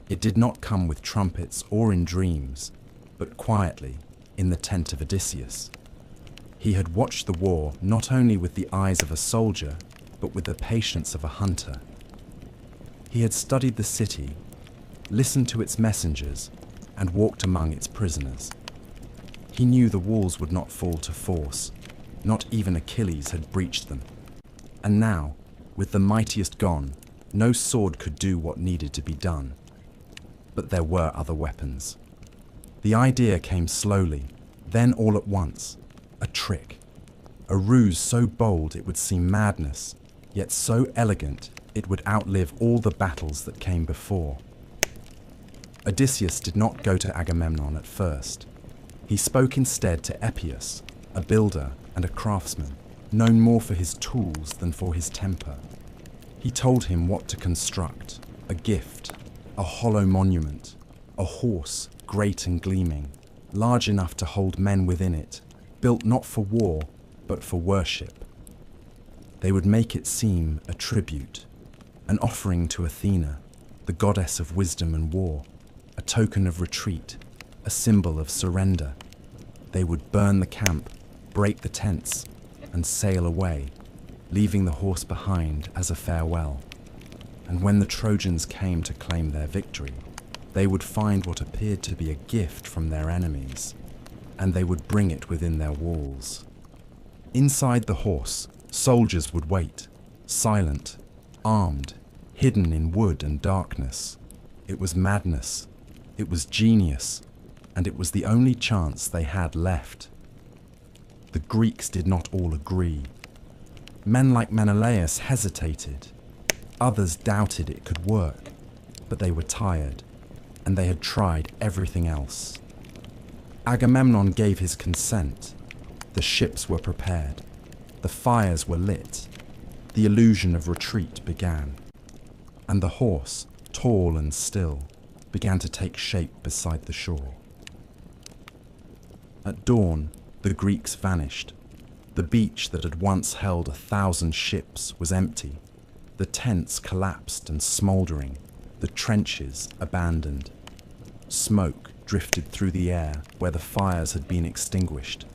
It did not come with trumpets or in dreams, but quietly in the tent of Odysseus. He had watched the war not only with the eyes of a soldier, but with the patience of a hunter. He had studied the city, listened to its messengers, and walked among its prisoners. He knew the walls would not fall to force. Not even Achilles had breached them. And now, with the mightiest gone, no sword could do what needed to be done. But there were other weapons. The idea came slowly, then all at once. A trick. A ruse so bold it would seem madness, yet so elegant it would outlive all the battles that came before. Odysseus did not go to Agamemnon at first. He spoke instead to Epeius, a builder and a craftsman, known more for his tools than for his temper. He told him what to construct: a gift, a hollow monument, a horse, great and gleaming, large enough to hold men within it, built not for war, but for worship. They would make it seem a tribute, an offering to Athena, the goddess of wisdom and war, a token of retreat, a symbol of surrender. They would burn the camp, break the tents, and sail away, leaving the horse behind as a farewell. And when the Trojans came to claim their victory, they would find what appeared to be a gift from their enemies, and they would bring it within their walls. Inside the horse, soldiers would wait, silent, armed, hidden in wood and darkness. It was madness, it was genius, and it was the only chance they had left. The Greeks did not all agree. Men like Menelaus hesitated. Others doubted it could work, but they were tired, and they had tried everything else. Agamemnon gave his consent. The ships were prepared. The fires were lit. The illusion of retreat began. And the horse, tall and still, began to take shape beside the shore. At dawn, the Greeks vanished. The beach that had once held 1,000 ships was empty. The tents collapsed and smouldering, the trenches abandoned. Smoke drifted through the air where the fires had been extinguished.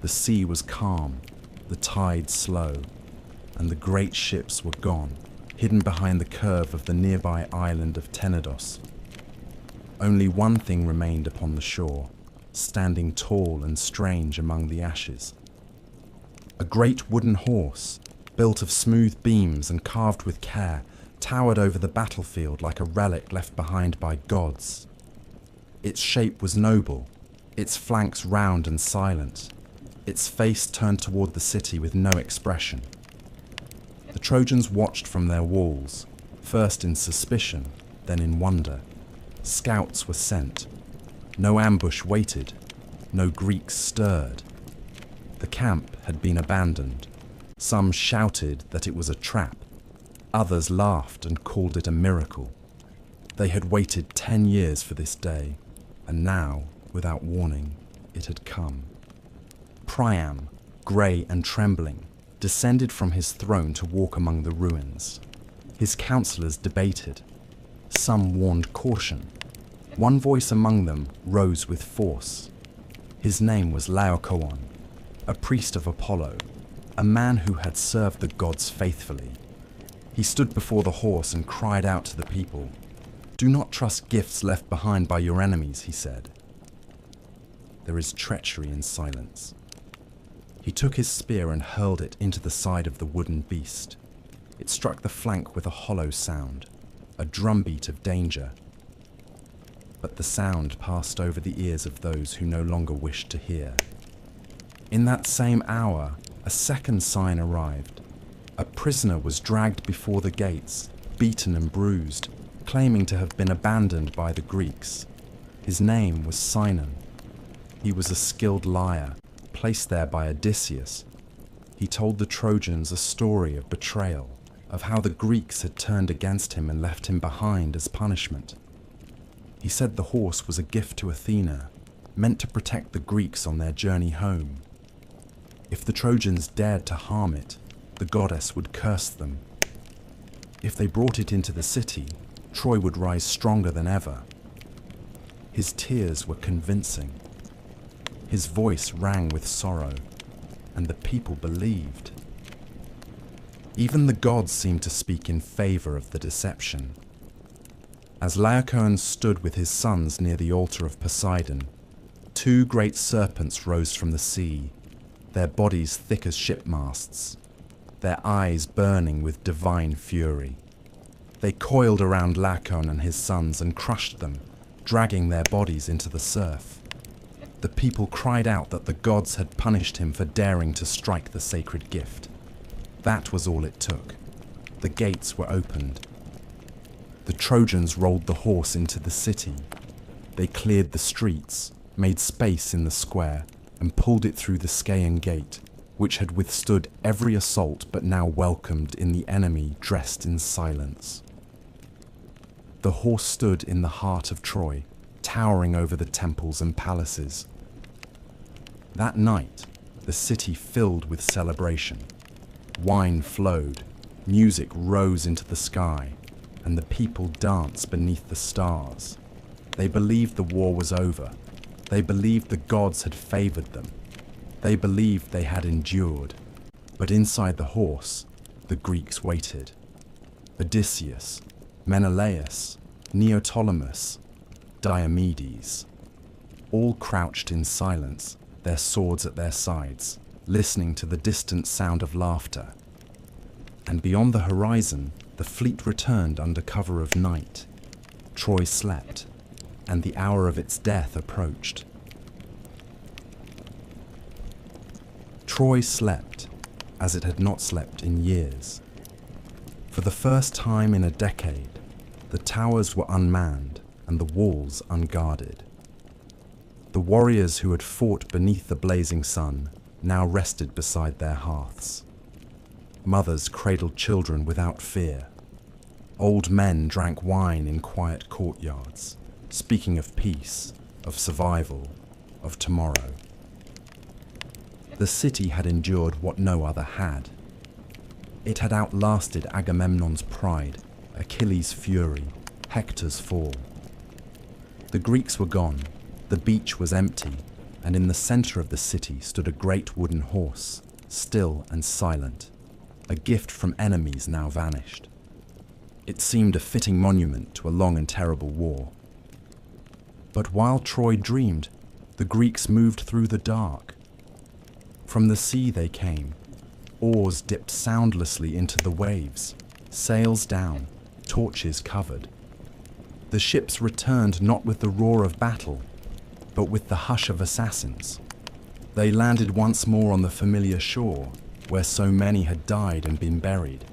The sea was calm, the tide slow, and the great ships were gone, hidden behind the curve of the nearby island of Tenedos. Only one thing remained upon the shore, standing tall and strange among the ashes. A great wooden horse, built of smooth beams and carved with care, towered over the battlefield like a relic left behind by gods. Its shape was noble, its flanks round and silent, its face turned toward the city with no expression. The Trojans watched from their walls, first in suspicion, then in wonder. Scouts were sent. No ambush waited. No Greeks stirred. The camp had been abandoned. Some shouted that it was a trap. Others laughed and called it a miracle. They had waited 10 years for this day, and now, without warning, it had come. Priam, grey and trembling, descended from his throne to walk among the ruins. His counselors debated. Some warned caution. One voice among them rose with force. His name was Laocoon, a priest of Apollo, a man who had served the gods faithfully. He stood before the horse and cried out to the people. "Do not trust gifts left behind by your enemies," he said. "There is treachery in silence." He took his spear and hurled it into the side of the wooden beast. It struck the flank with a hollow sound, a drumbeat of danger. but the sound passed over the ears of those who no longer wished to hear. In that same hour, a second sign arrived. A prisoner was dragged before the gates, beaten and bruised, claiming to have been abandoned by the Greeks. His name was Sinon. He was a skilled liar, placed there by Odysseus. He told the Trojans a story of betrayal, of how the Greeks had turned against him and left him behind as punishment. He said the horse was a gift to Athena, meant to protect the Greeks on their journey home. If the Trojans dared to harm it, the goddess would curse them. If they brought it into the city, Troy would rise stronger than ever. His tears were convincing. His voice rang with sorrow, and the people believed. Even the gods seemed to speak in favor of the deception. As Laocoon stood with his sons near the altar of Poseidon, two great serpents rose from the sea, their bodies thick as ship masts, their eyes burning with divine fury. They coiled around Laocoon and his sons and crushed them, dragging their bodies into the surf. The people cried out that the gods had punished him for daring to strike the sacred gift. That was all it took. The gates were opened. The Trojans rolled the horse into the city. They cleared the streets, made space in the square, and pulled it through the Scaean gate, which had withstood every assault but now welcomed in the enemy dressed in silence. The horse stood in the heart of Troy, towering over the temples and palaces. That night, the city filled with celebration. Wine flowed, music rose into the sky, and the people danced beneath the stars. They believed the war was over. They believed the gods had favored them. They believed they had endured. But inside the horse, the Greeks waited. Odysseus, Menelaus, Neoptolemus, Diomedes, all crouched in silence, their swords at their sides, listening to the distant sound of laughter. And beyond the horizon, the fleet returned under cover of night. Troy slept, and the hour of its death approached. Troy slept, as it had not slept in years. For the first time in a decade, the towers were unmanned and the walls unguarded. The warriors who had fought beneath the blazing sun now rested beside their hearths. Mothers cradled children without fear. Old men drank wine in quiet courtyards, speaking of peace, of survival, of tomorrow. The city had endured what no other had. It had outlasted Agamemnon's pride, Achilles' fury, Hector's fall. The Greeks were gone, the beach was empty, and in the center of the city stood a great wooden horse, still and silent, a gift from enemies now vanished. It seemed a fitting monument to a long and terrible war. But while Troy dreamed, the Greeks moved through the dark. From the sea they came. Oars dipped soundlessly into the waves, sails down, torches covered. The ships returned not with the roar of battle, but with the hush of assassins. They landed once more on the familiar shore, where so many had died and been buried.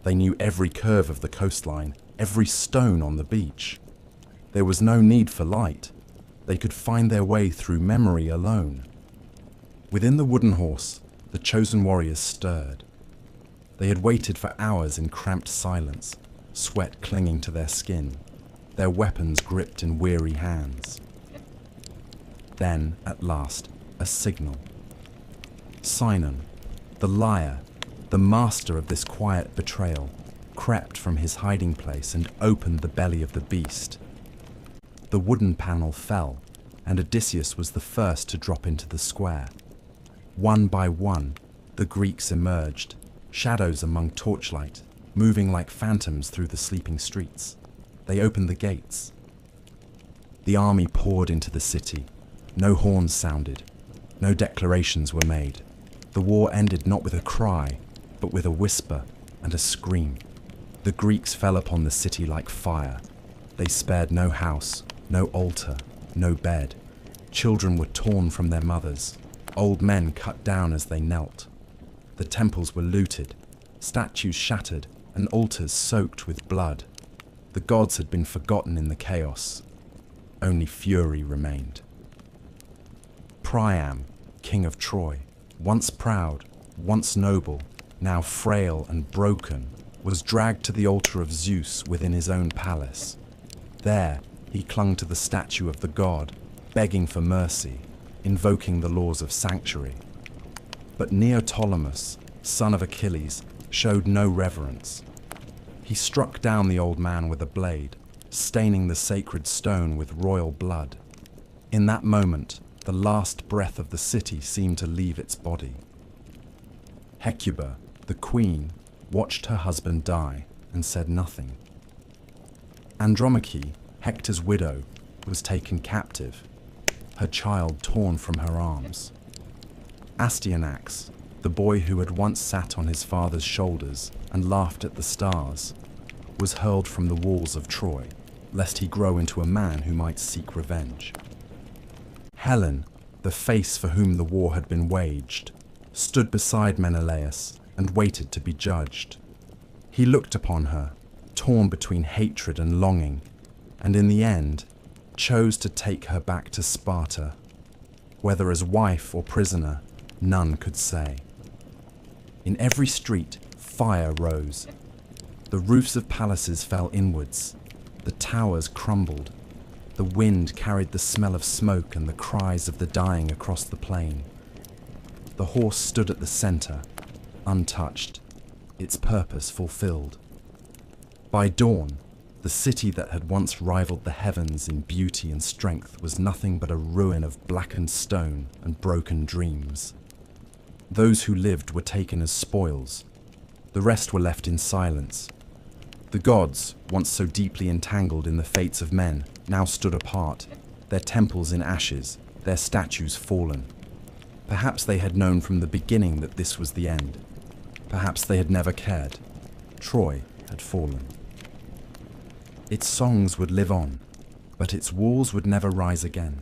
They knew every curve of the coastline, every stone on the beach. There was no need for light. They could find their way through memory alone. Within the wooden horse, the chosen warriors stirred. They had waited for hours in cramped silence, sweat clinging to their skin, their weapons gripped in weary hands. Then, at last, a signal. Sinon, the liar, the master of this quiet betrayal, crept from his hiding place and opened the belly of the beast. The wooden panel fell, and Odysseus was the first to drop into the square. One by one, the Greeks emerged, shadows among torchlight, moving like phantoms through the sleeping streets. They opened the gates. The army poured into the city. No horns sounded. No declarations were made. The war ended not with a cry, but with a whisper and a scream. The Greeks fell upon the city like fire. They spared no house, no altar, no bed. Children were torn from their mothers, old men cut down as they knelt. The temples were looted, statues shattered, and altars soaked with blood. The gods had been forgotten in the chaos. Only fury remained. Priam, king of Troy, once proud, once noble, now frail and broken, was dragged to the altar of Zeus within his own palace. There, he clung to the statue of the god, begging for mercy, invoking the laws of sanctuary. But Neoptolemus, son of Achilles, showed no reverence. He struck down the old man with a blade, staining the sacred stone with royal blood. In that moment, the last breath of the city seemed to leave its body. Hecuba, the queen, watched her husband die and said nothing. Andromache, Hector's widow, was taken captive, her child torn from her arms. Astyanax, the boy who had once sat on his father's shoulders and laughed at the stars, was hurled from the walls of Troy, lest he grow into a man who might seek revenge. Helen, the face for whom the war had been waged, stood beside Menelaus and waited to be judged. He looked upon her, torn between hatred and longing, and in the end, chose to take her back to Sparta. Whether as wife or prisoner, none could say. In every street, fire rose. The roofs of palaces fell inwards. The towers crumbled. The wind carried the smell of smoke and the cries of the dying across the plain. The horse stood at the center, untouched, its purpose fulfilled. By dawn, the city that had once rivaled the heavens in beauty and strength was nothing but a ruin of blackened stone and broken dreams. Those who lived were taken as spoils. The rest were left in silence. The gods, once so deeply entangled in the fates of men, now stood apart, their temples in ashes, their statues fallen. Perhaps they had known from the beginning that this was the end. Perhaps they had never cared. Troy had fallen. Its songs would live on, but its walls would never rise again.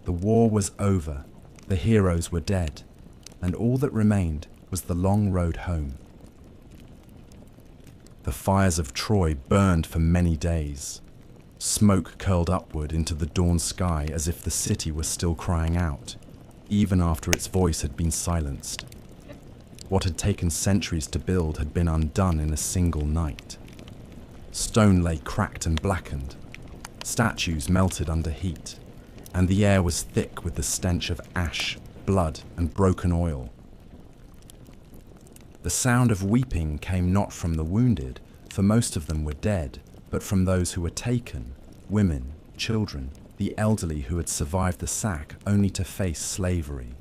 The war was over, the heroes were dead, and all that remained was the long road home. The fires of Troy burned for many days. Smoke curled upward into the dawn sky as if the city was still crying out, even after its voice had been silenced. What had taken centuries to build had been undone in a single night. Stone lay cracked and blackened. Statues melted under heat, and the air was thick with the stench of ash, blood, and broken oil. The sound of weeping came not from the wounded, for most of them were dead, but from those who were taken, women, children, the elderly who had survived the sack only to face slavery.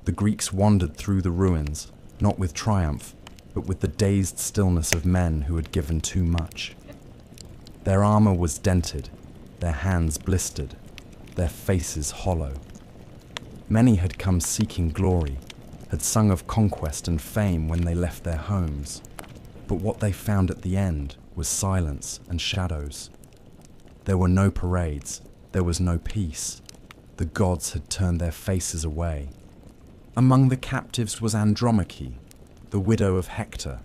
The Greeks wandered through the ruins, not with triumph, but with the dazed stillness of men who had given too much. Their armor was dented, their hands blistered, their faces hollow. Many had come seeking glory, had sung of conquest and fame when they left their homes, but what they found at the end was silence and shadows. There were no parades, there was no peace. The gods had turned their faces away. Among the captives was Andromache, the widow of Hector.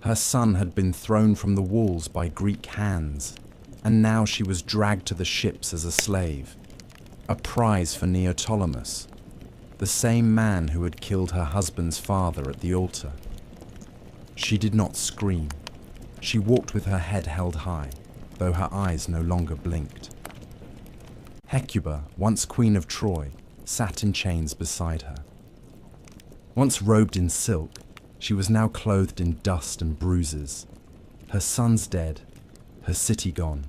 Her son had been thrown from the walls by Greek hands, and now she was dragged to the ships as a slave, a prize for Neoptolemus, the same man who had killed her husband's father at the altar. She did not scream. She walked with her head held high, though her eyes no longer blinked. Hecuba, once queen of Troy, sat in chains beside her. Once robed in silk, she was now clothed in dust and bruises. Her sons dead, her city gone,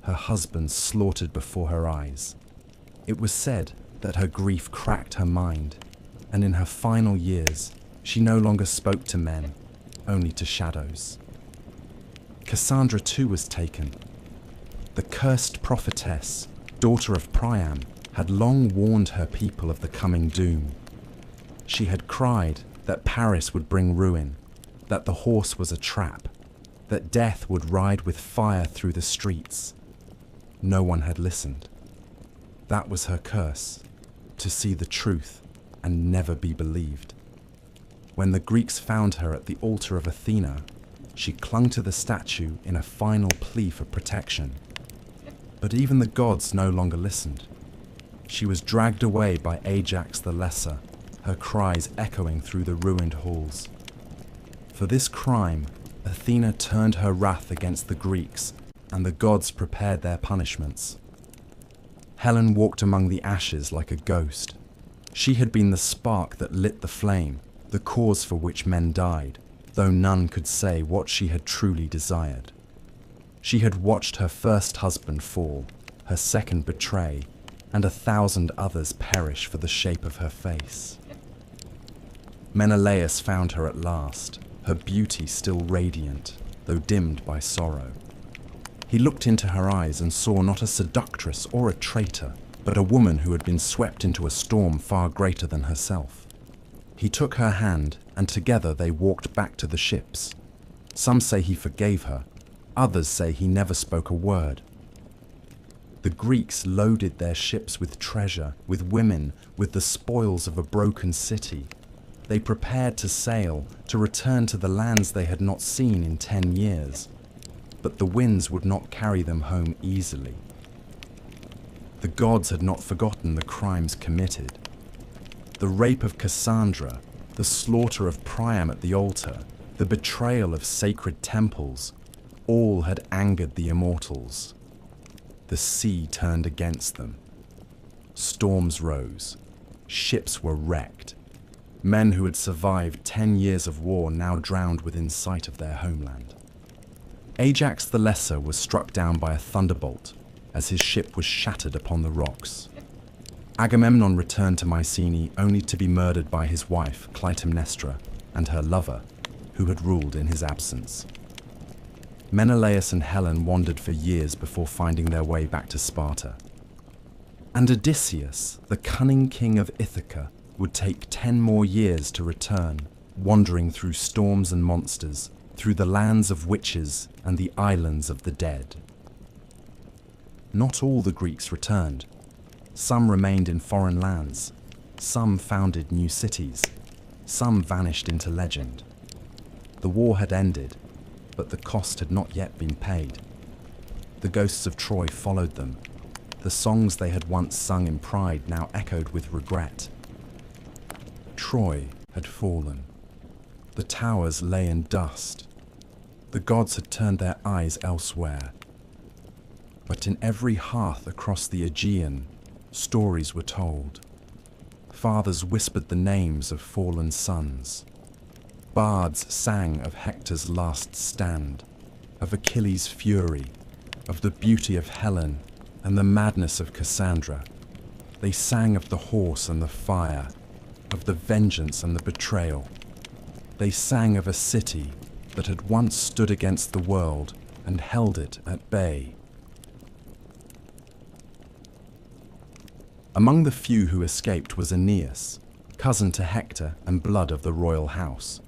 her husband slaughtered before her eyes. It was said that her grief cracked her mind, and in her final years, she no longer spoke to men, only to shadows. Cassandra too was taken. The cursed prophetess, daughter of Priam, had long warned her people of the coming doom. She had cried that Paris would bring ruin, that the horse was a trap, that death would ride with fire through the streets. No one had listened. That was her curse, to see the truth and never be believed. When the Greeks found her at the altar of Athena, she clung to the statue in a final plea for protection. But even the gods no longer listened. She was dragged away by Ajax the Lesser, her cries echoing through the ruined halls. For this crime, Athena turned her wrath against the Greeks, and the gods prepared their punishments. Helen walked among the ashes like a ghost. She had been the spark that lit the flame, the cause for which men died, though none could say what she had truly desired. She had watched her first husband fall, her second betray, and 1,000 others perish for the shape of her face. Menelaus found her at last, her beauty still radiant, though dimmed by sorrow. He looked into her eyes and saw not a seductress or a traitor, but a woman who had been swept into a storm far greater than herself. He took her hand, and together they walked back to the ships. Some say he forgave her, others say he never spoke a word. The Greeks loaded their ships with treasure, with women, with the spoils of a broken city. They prepared to sail, to return to the lands they had not seen in 10 years. But the winds would not carry them home easily. The gods had not forgotten the crimes committed. The rape of Cassandra, the slaughter of Priam at the altar, the betrayal of sacred temples, all had angered the immortals. The sea turned against them. Storms rose. Ships were wrecked. Men who had survived 10 years of war now drowned within sight of their homeland. Ajax the Lesser was struck down by a thunderbolt as his ship was shattered upon the rocks. Agamemnon returned to Mycenae only to be murdered by his wife, Clytemnestra, and her lover, who had ruled in his absence. Menelaus and Helen wandered for years before finding their way back to Sparta. And Odysseus, the cunning king of Ithaca, would take 10 more years to return, wandering through storms and monsters, through the lands of witches and the islands of the dead. Not all the Greeks returned. Some remained in foreign lands, some founded new cities, some vanished into legend. The war had ended, but the cost had not yet been paid. The ghosts of Troy followed them. The songs they had once sung in pride now echoed with regret. Troy had fallen. The towers lay in dust. The gods had turned their eyes elsewhere. But in every hearth across the Aegean, stories were told. Fathers whispered the names of fallen sons. Bards sang of Hector's last stand, of Achilles' fury, of the beauty of Helen and the madness of Cassandra. They sang of the horse and the fire, of the vengeance and the betrayal. They sang of a city that had once stood against the world and held it at bay. Among the few who escaped was Aeneas, cousin to Hector and blood of the royal house.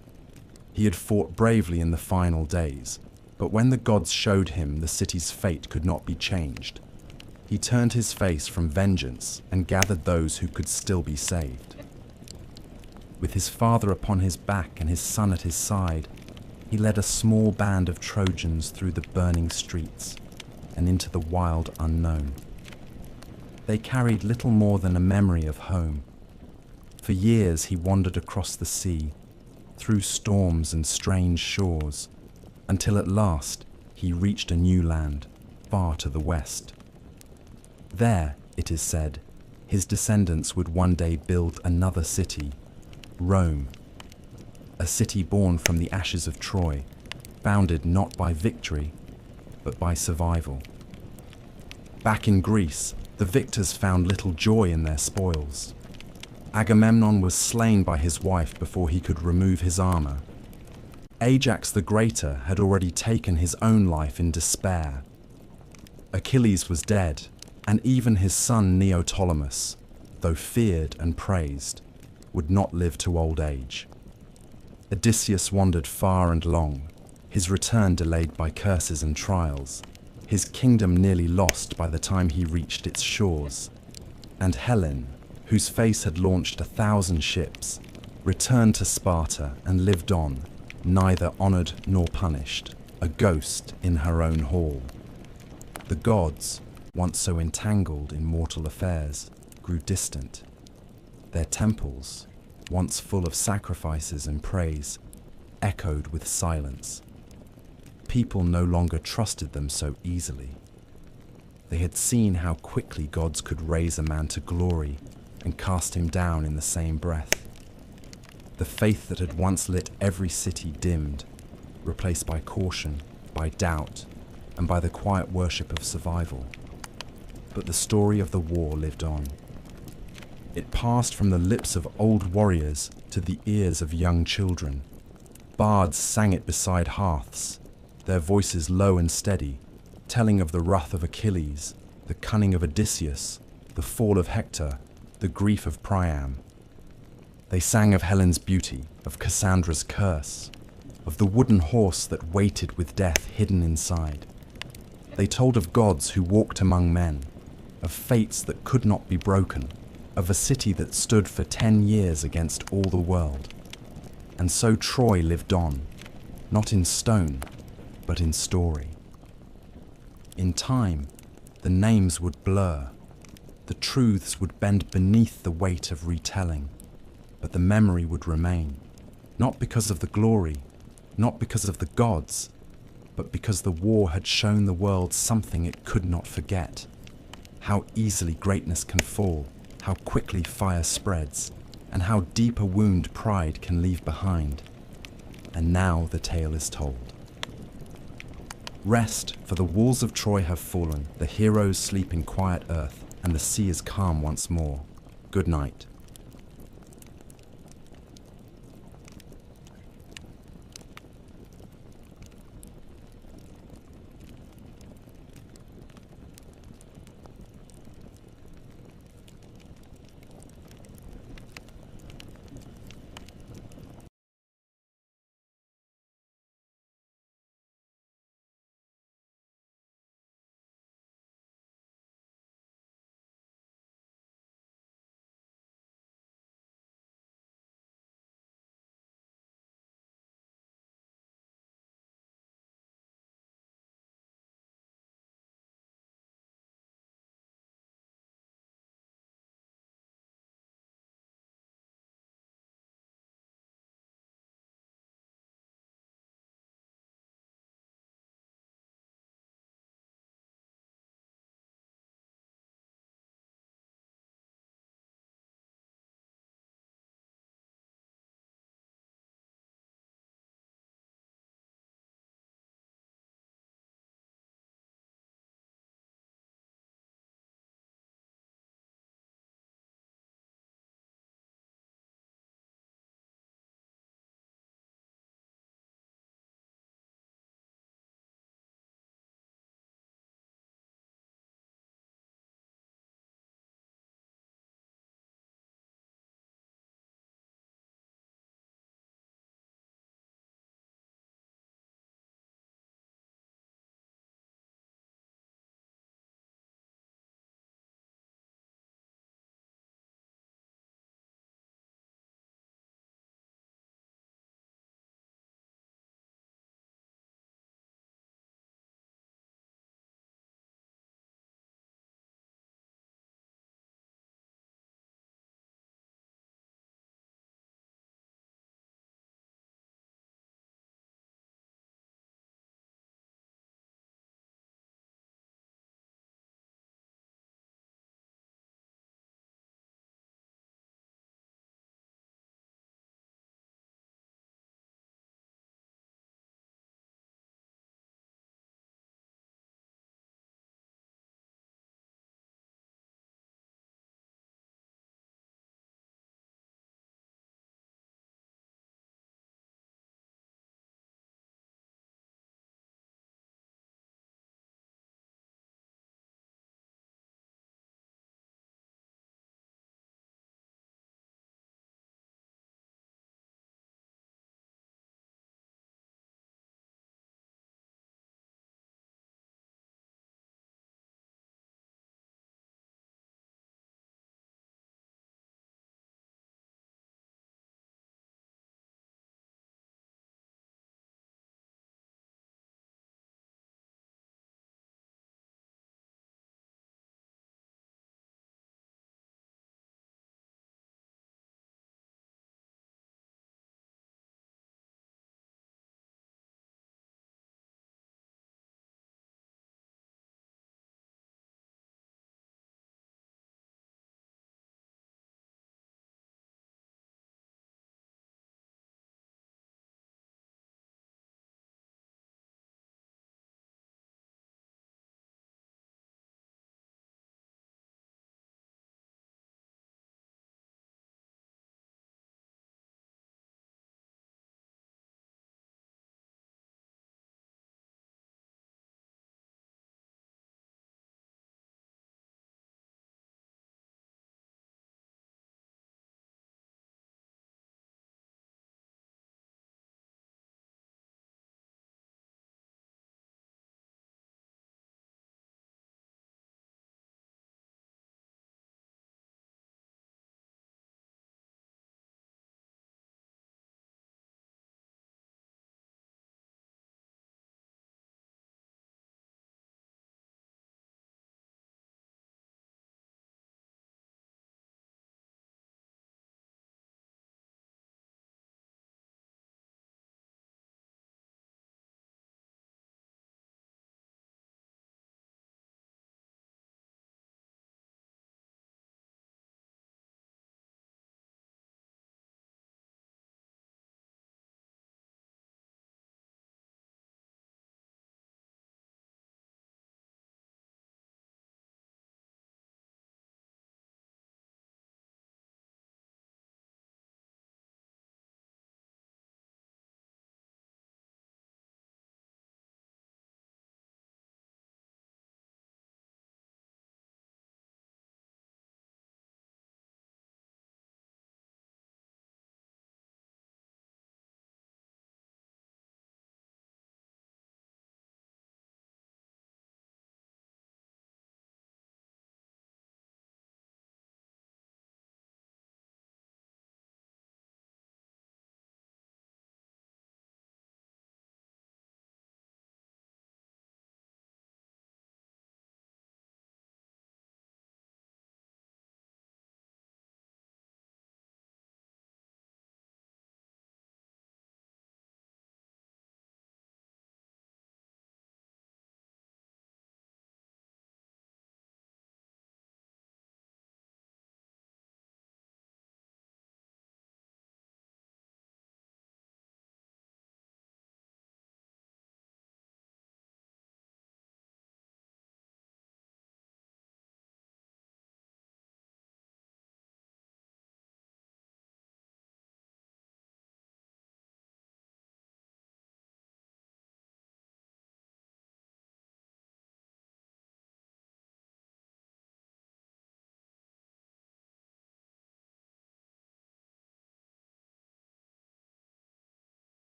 He had fought bravely in the final days, but when the gods showed him the city's fate could not be changed, he turned his face from vengeance and gathered those who could still be saved. With his father upon his back and his son at his side, he led a small band of Trojans through the burning streets and into the wild unknown. They carried little more than a memory of home. For years he wandered across the sea, through storms and strange shores, until at last he reached a new land, far to the west. There, it is said, his descendants would one day build another city, Rome, a city born from the ashes of Troy, founded not by victory, but by survival. Back in Greece, the victors found little joy in their spoils. Agamemnon was slain by his wife before he could remove his armor. Ajax the Greater had already taken his own life in despair. Achilles was dead, and even his son Neoptolemus, though feared and praised, would not live to old age. Odysseus wandered far and long, his return delayed by curses and trials, his kingdom nearly lost by the time he reached its shores. And Helen, whose face had launched 1,000 ships, returned to Sparta and lived on, neither honoured nor punished, a ghost in her own hall. The gods, once so entangled in mortal affairs, grew distant. Their temples, once full of sacrifices and praise, echoed with silence. People no longer trusted them so easily. They had seen how quickly gods could raise a man to glory and cast him down in the same breath. The faith that had once lit every city dimmed, replaced by caution, by doubt, and by the quiet worship of survival. But the story of the war lived on. It passed from the lips of old warriors to the ears of young children. Bards sang it beside hearths, their voices low and steady, telling of the wrath of Achilles, the cunning of Odysseus, the fall of Hector, the grief of Priam. They sang of Helen's beauty, of Cassandra's curse, of the wooden horse that waited with death hidden inside. They told of gods who walked among men, of fates that could not be broken, of a city that stood for 10 years against all the world. And so Troy lived on, not in stone, but in story. In time, the names would blur, the truths would bend beneath the weight of retelling, but the memory would remain, not because of the glory, not because of the gods, but because the war had shown the world something it could not forget. How easily greatness can fall, how quickly fire spreads, and how deep a wound pride can leave behind. And now the tale is told. Rest, for the walls of Troy have fallen, the heroes sleep in quiet earth, and the sea is calm once more. Good night.